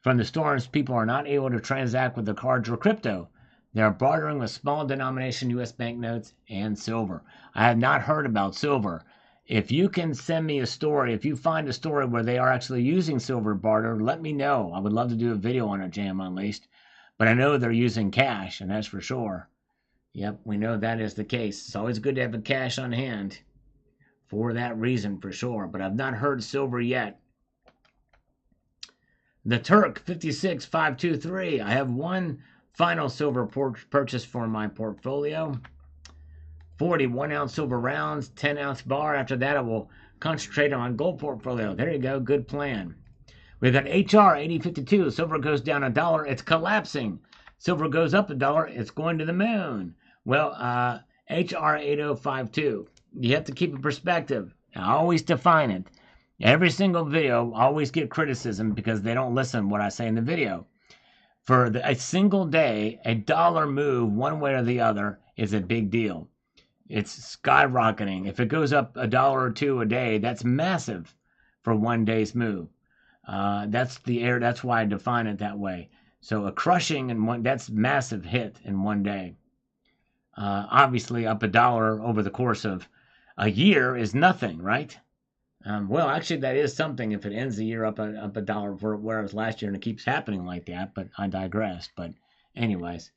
from the storms, people are not able to transact with the cards or crypto. They are bartering with small denomination U.S. banknotes and silver. I have not heard about silver. If you can send me a story, if you find a story where they are actually using silver barter, let me know. I would love to do a video on it, Jam Unleashed. But I know they're using cash, and that's for sure. Yep, we know that is the case. It's always good to have a cash on hand for that reason, for sure. But I've not heard silver yet. The Turk 56523. I have one final silver purchase for my portfolio. 40 1-ounce silver rounds, 10-ounce bar. After that, I will concentrate on my gold portfolio. There you go. Good plan. We've got HR 8052. Silver goes down $1. It's collapsing. Silver goes up $1. It's going to the moon. Well, HR 8052. You have to keep a perspective. I always define it. Every single video, I always get criticism because they don't listen to what I say in the video. For a single day, $1 move one way or the other is a big deal. It's skyrocketing. If it goes up $1 or $2 a day, that's massive for one day's move. That's why I define it that way. So a crushing that's massive hit in one day. Obviously, up $1 over the course of a year is nothing, right? Well, actually, that is something if it ends the year up $1 for where it was last year, and it keeps happening like that. But I digress. But anyways,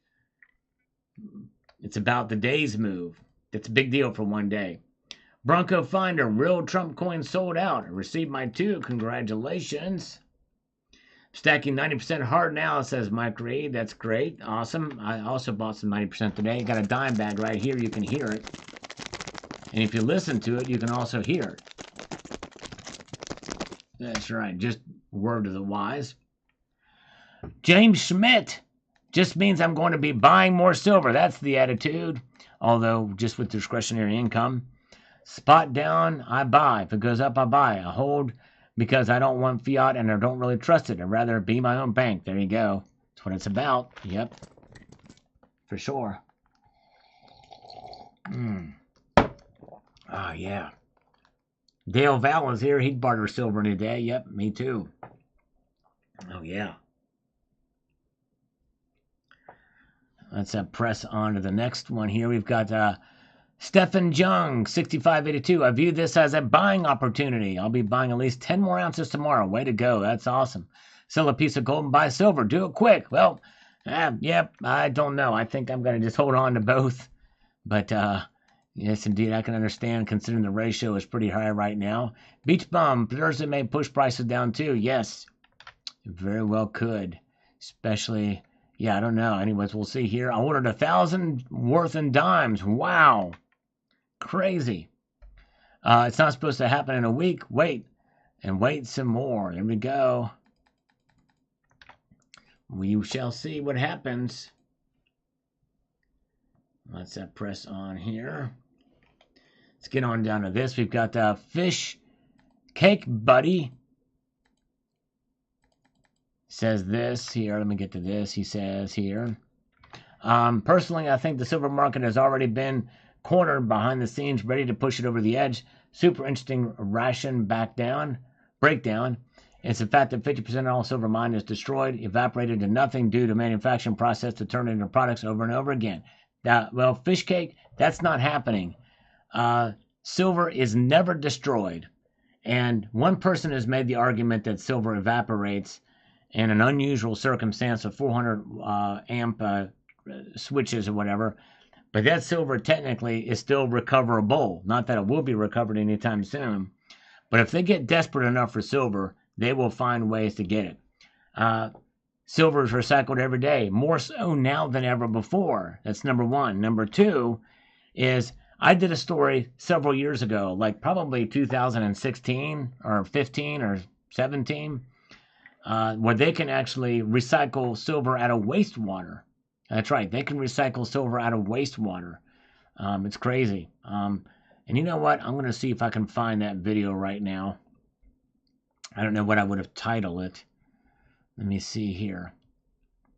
it's about the day's move. It's a big deal for one day. Bronco Finder, real Trump coins sold out. I received my 2. Congratulations. Stacking 90% hard now, says Mike Reed. That's great. Awesome. I also bought some 90% today. Got a dime bag right here. You can hear it. And if you listen to it, you can also hear it. That's right. Just word of the wise. James Schmidt. Just means I'm going to be buying more silver. That's the attitude. Although, just with discretionary income. Spot down, I buy. If it goes up, I buy. I hold because I don't want fiat and I don't really trust it. I'd rather be my own bank. There you go. That's what it's about. Yep. For sure. Ah, yeah. Dale Val is here. He'd barter silver in a day. Yep, me too. Oh, yeah. Let's press on to the next one here. We've got Stephen Jung, 6582. I view this as a buying opportunity. I'll be buying at least 10 more ounces tomorrow. Way to go. That's awesome. Sell a piece of gold and buy silver. Do it quick. Well, yep, I don't know. I think I'm going to just hold on to both. But, yes, indeed, I can understand considering the ratio is pretty high right now. Beach Bum, Thursday may push prices down too. Yes, very well could. Especially, yeah, I don't know. Anyways, we'll see here. I ordered 1,000 worth in dimes. Wow. Crazy. It's not supposed to happen in a week. Wait. And wait some more. There we go. We shall see what happens. Let's press on here. Let's get on down to this. We've got Fish Cake Buddy. Says this here. Let me get to this. He says here. Personally, I think the silver market has already been cornered behind the scenes, ready to push it over the edge. Super interesting breakdown. It's the fact that 50% of all silver mined is destroyed, evaporated to nothing due to manufacturing process to turn it into products over and over again. Well, fish cake, that's not happening. Silver is never destroyed. And one person has made the argument that silver evaporates in an unusual circumstance of 400 amp switches or whatever. But that silver technically is still recoverable. Not that it will be recovered anytime soon. But if they get desperate enough for silver, they will find ways to get it. Silver is recycled every day, more so now than ever before. That's number one. Number two is I did a story several years ago, like probably 2016 or 15 or 17, where they can actually recycle silver out of wastewater. That's right. They can recycle silver out of wastewater. It's crazy. And you know what? I'm going to see if I can find that video right now. I don't know what I would have titled it. Let me see here.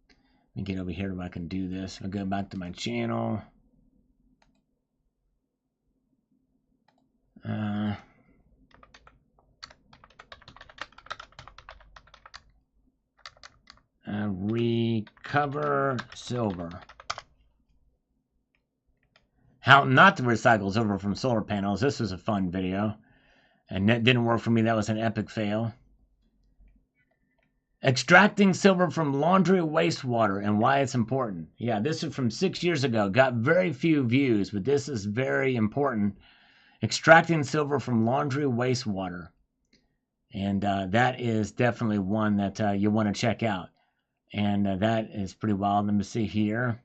Let me get over here if I can do this. I'll go back to my channel. Recover silver. How not to recycle silver from solar panels. This was a fun video. And that didn't work for me. That was an epic fail. Extracting silver from laundry wastewater and why it's important. Yeah, this is from 6 years ago. Got very few views, but this is very important. Extracting silver from laundry wastewater. And that is definitely one that you want to check out. And that is pretty wild. Let me see here.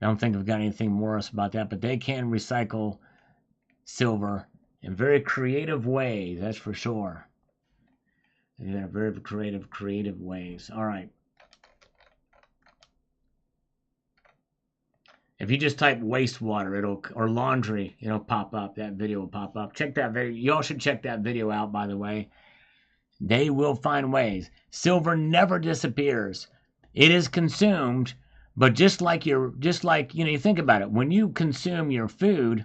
I don't think I've got anything more about that, but they can recycle silver in very creative ways, that's for sure. In very creative ways. All right. If you just type wastewater, or laundry, it'll pop up. That video will pop up. Check that video. Y'all should check that video out, by the way. They will find ways. Silver never disappears. It is consumed, but just like you think about it. When you consume your food,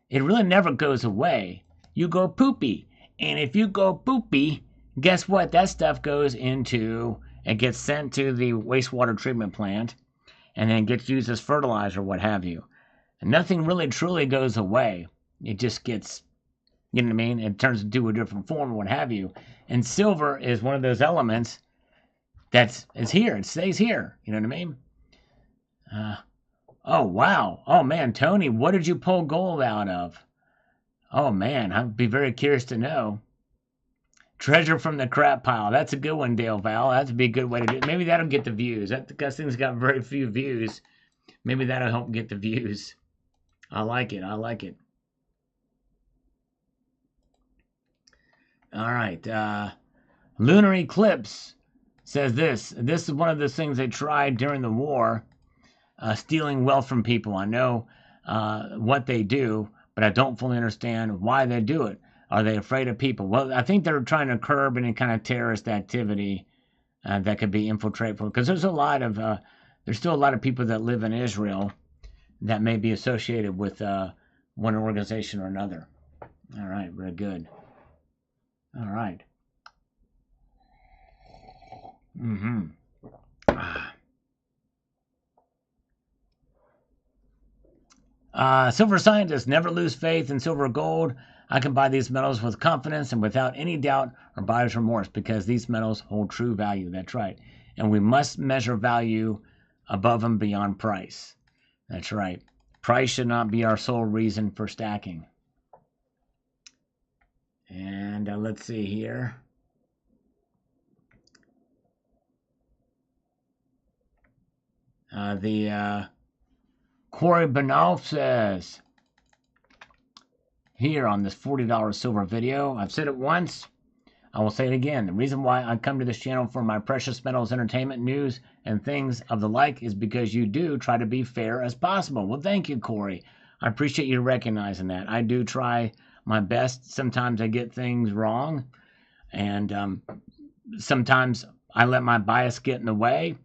it really never goes away. You go poopy. And if you go poopy, guess what? That stuff goes into, it gets sent to the wastewater treatment plant, and then gets used as fertilizer, what have you. And nothing really truly goes away. It just gets, you know what I mean? It turns into a different form, what have you. And silver is one of those elements that is here. It stays here. You know what I mean? Oh, wow. Oh, man, Tony, what did you pull gold out of? Oh, man, I'd be very curious to know. Treasure from the crap pile. That's a good one, Dale Val. That'd be a good way to do it. Maybe that'll get the views. That thing's got very few views. Maybe that'll help get the views. I like it. I like it. All right. Lunar Eclipse says this. This is one of those things they tried during the war, stealing wealth from people. I know what they do, but I don't fully understand why they do it. Are they afraid of people? Well, I think they're trying to curb any kind of terrorist activity that could be infiltrated. Because there's still a lot of people that live in Israel that may be associated with one organization or another. All right, very good. All right. Silver scientists never lose faith in silver or gold. I can buy these metals with confidence and without any doubt or buyer's remorse because these metals hold true value. That's right. And we must measure value above and beyond price. That's right. Price should not be our sole reason for stacking. And let's see here. Corey Benoff says, here on this $40 silver video, I've said it once, I will say it again. The reason why I come to this channel for my precious metals entertainment news and things of the like is because you do try to be fair as possible. Well, thank you, Corey. I appreciate you recognizing that. I do try my best. Sometimes I get things wrong, and sometimes I let my bias get in the way.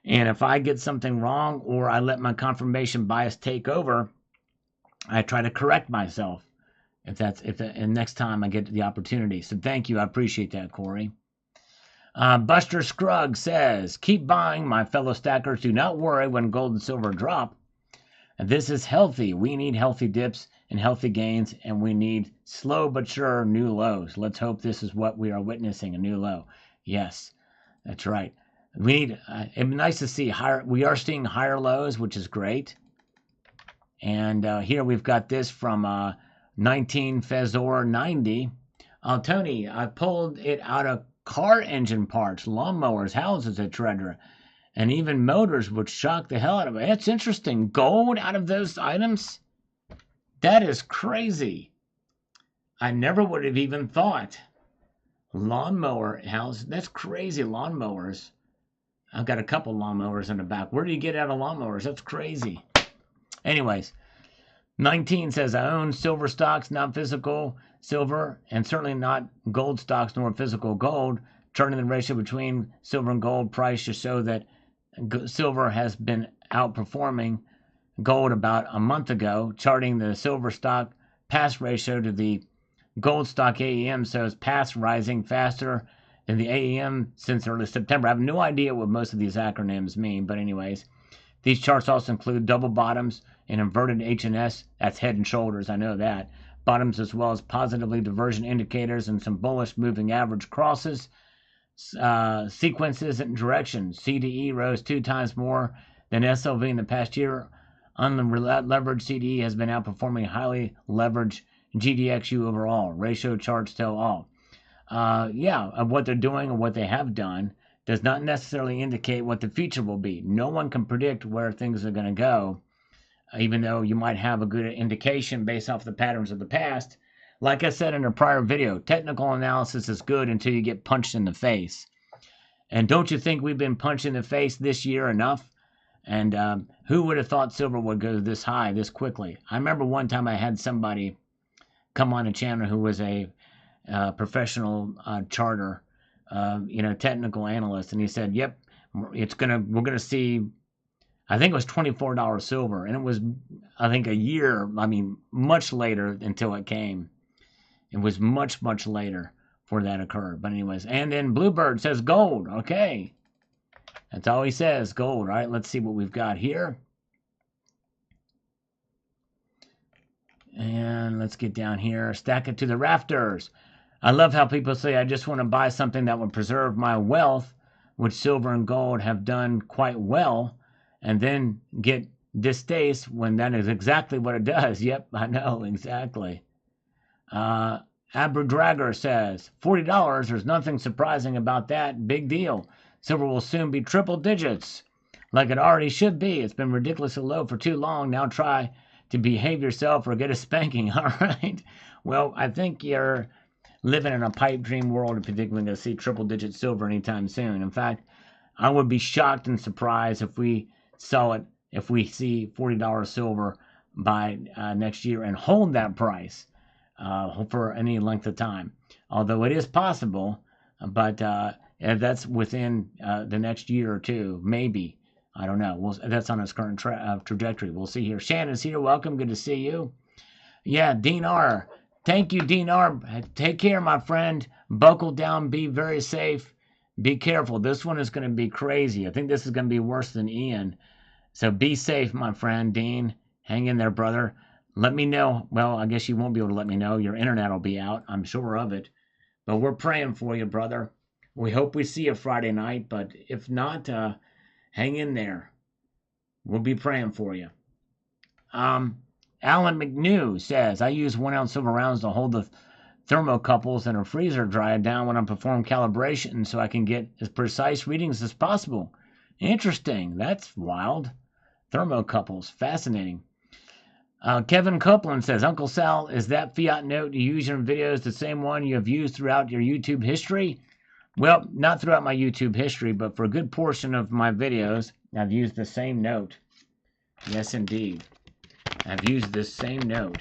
And if I get something wrong or I let my confirmation bias take over, I try to correct myself. And next time I get the opportunity. So thank you. I appreciate that, Corey. Buster Scruggs says, keep buying, my fellow stackers. Do not worry when gold and silver drop. This is healthy. We need healthy dips and healthy gains, and we need slow but sure new lows. Let's hope this is what we are witnessing, a new low. Yes, that's right. We need. It'd be nice to see higher. We are seeing higher lows, which is great. And here we've got this from 19 Fezor 90. Tony, I pulled it out of car engine parts, lawnmowers, houses, etc., and even motors, would shock the hell out of me. That's interesting. Gold out of those items? That is crazy. I never would have even thought. Lawnmower house, that's crazy. Lawnmowers. I've got a couple lawnmowers in the back. Where do you get out of lawnmowers? That's crazy. Anyways, 19 says, I own silver stocks, not physical silver, and certainly not gold stocks nor physical gold. Charting the ratio between silver and gold price to show that silver has been outperforming gold about a month ago. Charting the silver stock pass ratio to the gold stock AEM shows pass rising faster than the AEM since early September. I have no idea what most of these acronyms mean, but anyways, these charts also include double bottoms and inverted H&S. That's head and shoulders, I know that. Bottoms as well as positively divergent indicators and some bullish moving average crosses. Sequences and directions. CDE rose 2 times more than SLV in the past year. Unleveraged CDE has been outperforming highly leveraged GDXU overall. Ratio charts tell all. Of what they're doing and what they have done does not necessarily indicate what the future will be. No one can predict where things are going to go, even though you might have a good indication based off the patterns of the past. Like I said in a prior video, technical analysis is good until you get punched in the face. And don't you think we've been punched in the face this year enough? And who would have thought silver would go this high this quickly? I remember one time I had somebody come on a channel who was a professional charter, technical analyst, and he said, "Yep, we're gonna see." I think it was $24 silver, and it was, I think, a year. I mean, much later until it came. It was much, much later before that occurred. But anyways, and then Bluebird says gold. Okay, that's all he says, gold. All right, let's see what we've got here. And let's get down here. Stack it to the rafters. I love how people say, I just want to buy something that would preserve my wealth, which silver and gold have done quite well, and then get distaste when that is exactly what it does. Yep, I know, exactly. Abradrager says, $40, there's nothing surprising about that. Big deal. Silver will soon be triple digits, like it already should be. It's been ridiculously low for too long. Now try to behave yourself or get a spanking, all right? Well, I think you're living in a pipe dream world if you think we're going to see triple-digit silver anytime soon. In fact, I would be shocked and surprised if we saw it, if we see $40 silver by next year and hold that price for any length of time. Although it is possible, but that's within the next year or two, maybe. I don't know. That's on its current trajectory. We'll see here. Shannon's here. Welcome. Good to see you. Yeah, Dean R. Thank you, Dean R. Take care, my friend. Buckle down. Be very safe. Be careful. This one is going to be crazy. I think this is going to be worse than Ian. So be safe, my friend, Dean. Hang in there, brother. Let me know. Well, I guess you won't be able to let me know. Your internet will be out. I'm sure of it. But we're praying for you, brother. We hope we see you Friday night. But if not, hang in there. We'll be praying for you. Alan McNew says, I use 1 ounce silver rounds to hold the thermocouples in a freezer dry down when I perform calibration so I can get as precise readings as possible. Interesting. That's wild. Thermocouples. Fascinating. Kevin Copeland says, Uncle Sal, is that fiat note you use in videos the same one you have used throughout your YouTube history? Well, not throughout my YouTube history, but for a good portion of my videos, I've used the same note. Yes, indeed. I've used this same note.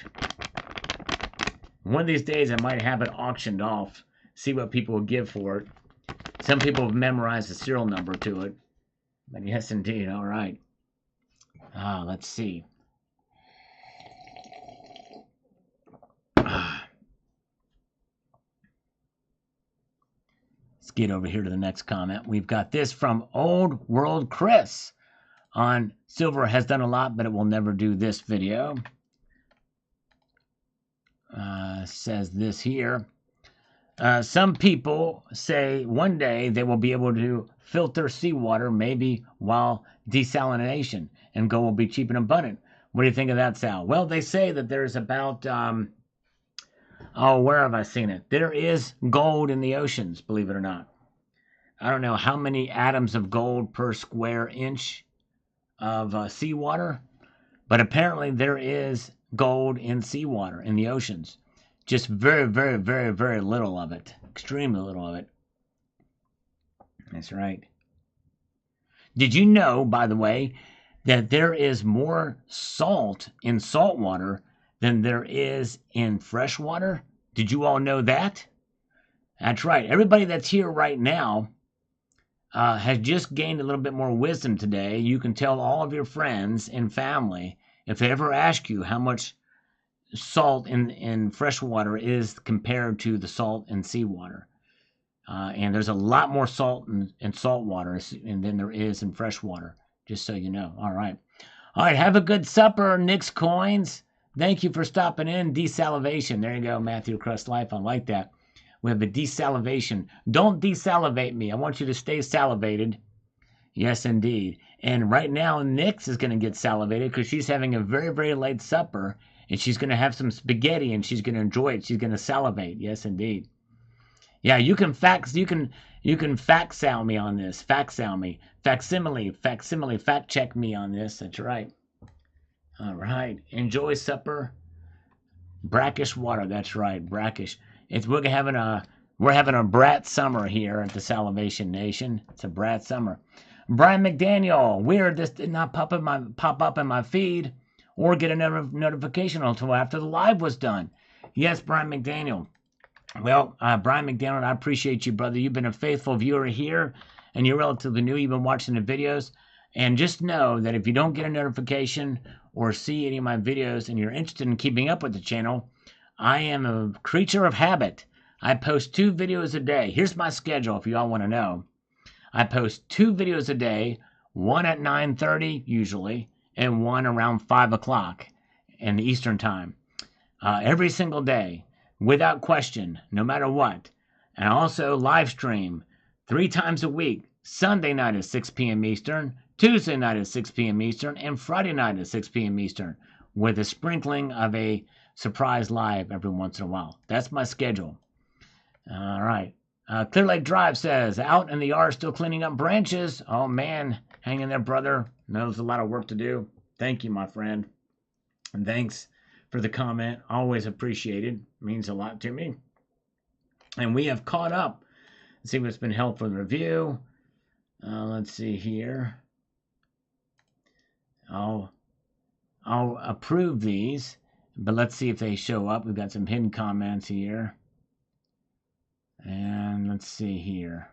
One of these days, I might have it auctioned off, see what people will give for it. Some people have memorized the serial number to it. But yes, indeed. All right. Let's see. Let's get over here to the next comment. We've got this from Old World Chris on silver has done a lot, but it will never do this video. Says this here. Some people say one day they will be able to filter seawater, maybe while desalination, and gold will be cheap and abundant. What do you think of that, Sal? Well, they say that there's about, where have I seen it? There is gold in the oceans, believe it or not. I don't know how many atoms of gold per square inch of seawater, but apparently there is gold in seawater, in the oceans. Just very, very, very, very little of it. Extremely little of it. That's right. Did you know, by the way, that there is more salt in salt water than there is in fresh water? Did you all know that? That's right. Everybody that's here right now has just gained a little bit more wisdom today. You can tell all of your friends and family, if they ever ask you how much salt in fresh water is compared to the salt in seawater. And there's a lot more salt in salt water than there is in fresh water, just so you know. All right. Have a good supper, Nick's Coins. Thank you for stopping in. Desalivation. There you go, Matthew Crust Life. I like that. We have a desalivation. Don't desalivate me. I want you to stay salivated. Yes, indeed. And right now, Nick's is going to get salivated because she's having a very, very late supper. And she's going to have some spaghetti and she's going to enjoy it. She's going to salivate. Yes, indeed. Yeah, you can fax sal me on this. Faxal me. Facsimile, fact check me on this. That's right. All right. Enjoy supper. Brackish water. That's right. Brackish. We're having a brat summer here at the Salivation Nation. It's a brat summer. Brian McDaniel. Weird this did not pop up in my feed or get a notification until after the live was done. Yes, Brian McDaniel. Well, Brian McDaniel, I appreciate you, brother. You've been a faithful viewer here, and you're relatively new. You've been watching the videos. And just know that if you don't get a notification or see any of my videos and you're interested in keeping up with the channel, I am a creature of habit. I post 2 videos a day. Here's my schedule if you all want to know. I post 2 videos a day, one at 9:30 usually, and one around 5 o'clock in the Eastern time. Every single day, without question, no matter what. And also live stream 3 times a week. Sunday night at 6 p.m. Eastern, Tuesday night at 6 p.m. Eastern, and Friday night at 6 p.m. Eastern, with a sprinkling of a surprise live every once in a while. That's my schedule. All right. Clear Lake Drive says, out in the yard still cleaning up branches. Oh, man. Hang in there, brother. There's a lot of work to do. Thank you, my friend. And thanks for the comment. Always appreciated. Means a lot to me. And we have caught up. Let's see what's been helpful in review. Let's see here. I'll approve these, but let's see if they show up. We've got some hidden comments here. And let's see here.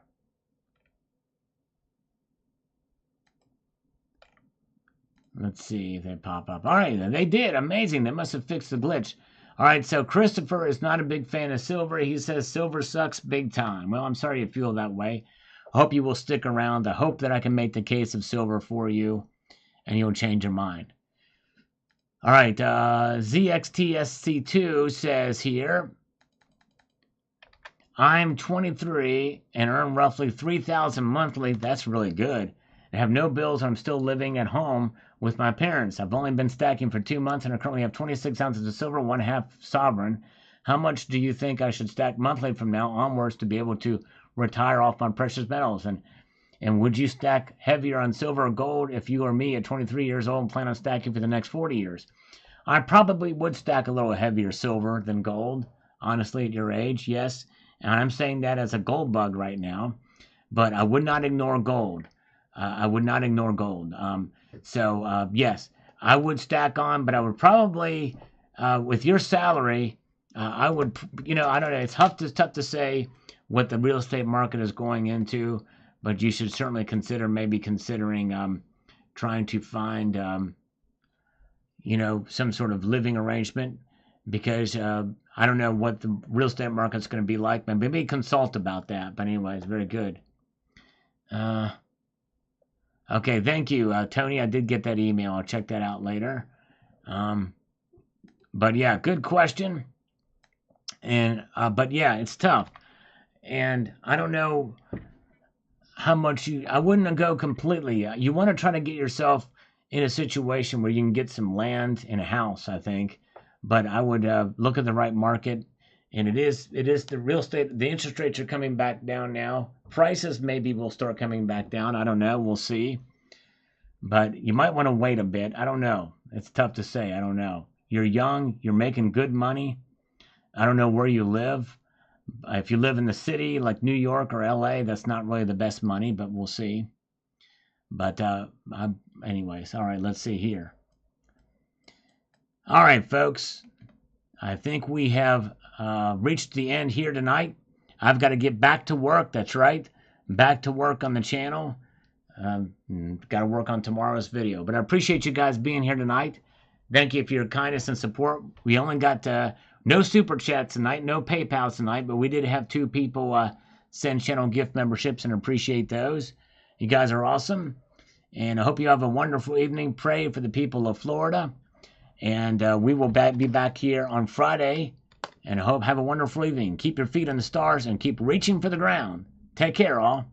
Let's see if they pop up. All right, they did. Amazing. They must have fixed the glitch. All right, so Christopher is not a big fan of silver. He says silver sucks big time. Well, I'm sorry you feel that way. I hope you will stick around. I hope that I can make the case of silver for you, and you'll change your mind. All right, ZXTSC2 says here, I'm 23 and earn roughly $3,000 monthly. That's really good. I have no bills and I'm still living at home with my parents. I've only been stacking for 2 months and I currently have 26 ounces of silver, 1/2 sovereign. How much do you think I should stack monthly from now onwards to be able to retire off my precious metals? And would you stack heavier on silver or gold if you or me at 23 years old plan on stacking for the next 40 years? I probably would stack a little heavier silver than gold, honestly, at your age, yes. And I'm saying that as a gold bug right now, but I would not ignore gold. I would not ignore gold. Yes, I would stack on, but I would probably, with your salary, I would, I don't know. It's tough to say what the real estate market is going into, but you should certainly considering trying to find, some sort of living arrangement, because I don't know what the real estate market's going to be like. Maybe consult about that. But anyways, very good. Okay, thank you, Tony. I did get that email. I'll check that out later. But yeah, good question. And but yeah, it's tough. And I don't know how much I wouldn't go completely. You want to try to get yourself in a situation where you can get some land and a house, I think. But I would look at the right market. And it is the real estate. The interest rates are coming back down now. Prices maybe will start coming back down. I don't know. We'll see. But you might want to wait a bit. I don't know. It's tough to say. I don't know. You're young. You're making good money. I don't know where you live. If you live in the city like New York or LA, that's not really the best money, but we'll see. But anyways, all right, let's see here. All right, folks. I think we have reached the end here tonight. I've got to get back to work. That's right. Back to work on the channel. Got to work on tomorrow's video. But I appreciate you guys being here tonight. Thank you for your kindness and support. We only got no super chats tonight, no PayPal tonight, but we did have 2 people send channel gift memberships and appreciate those. You guys are awesome. And I hope you have a wonderful evening. Pray for the people of Florida. And we will be back here on Friday. And I hope have a wonderful evening. Keep your feet on the stars and keep reaching for the ground. Take care, all.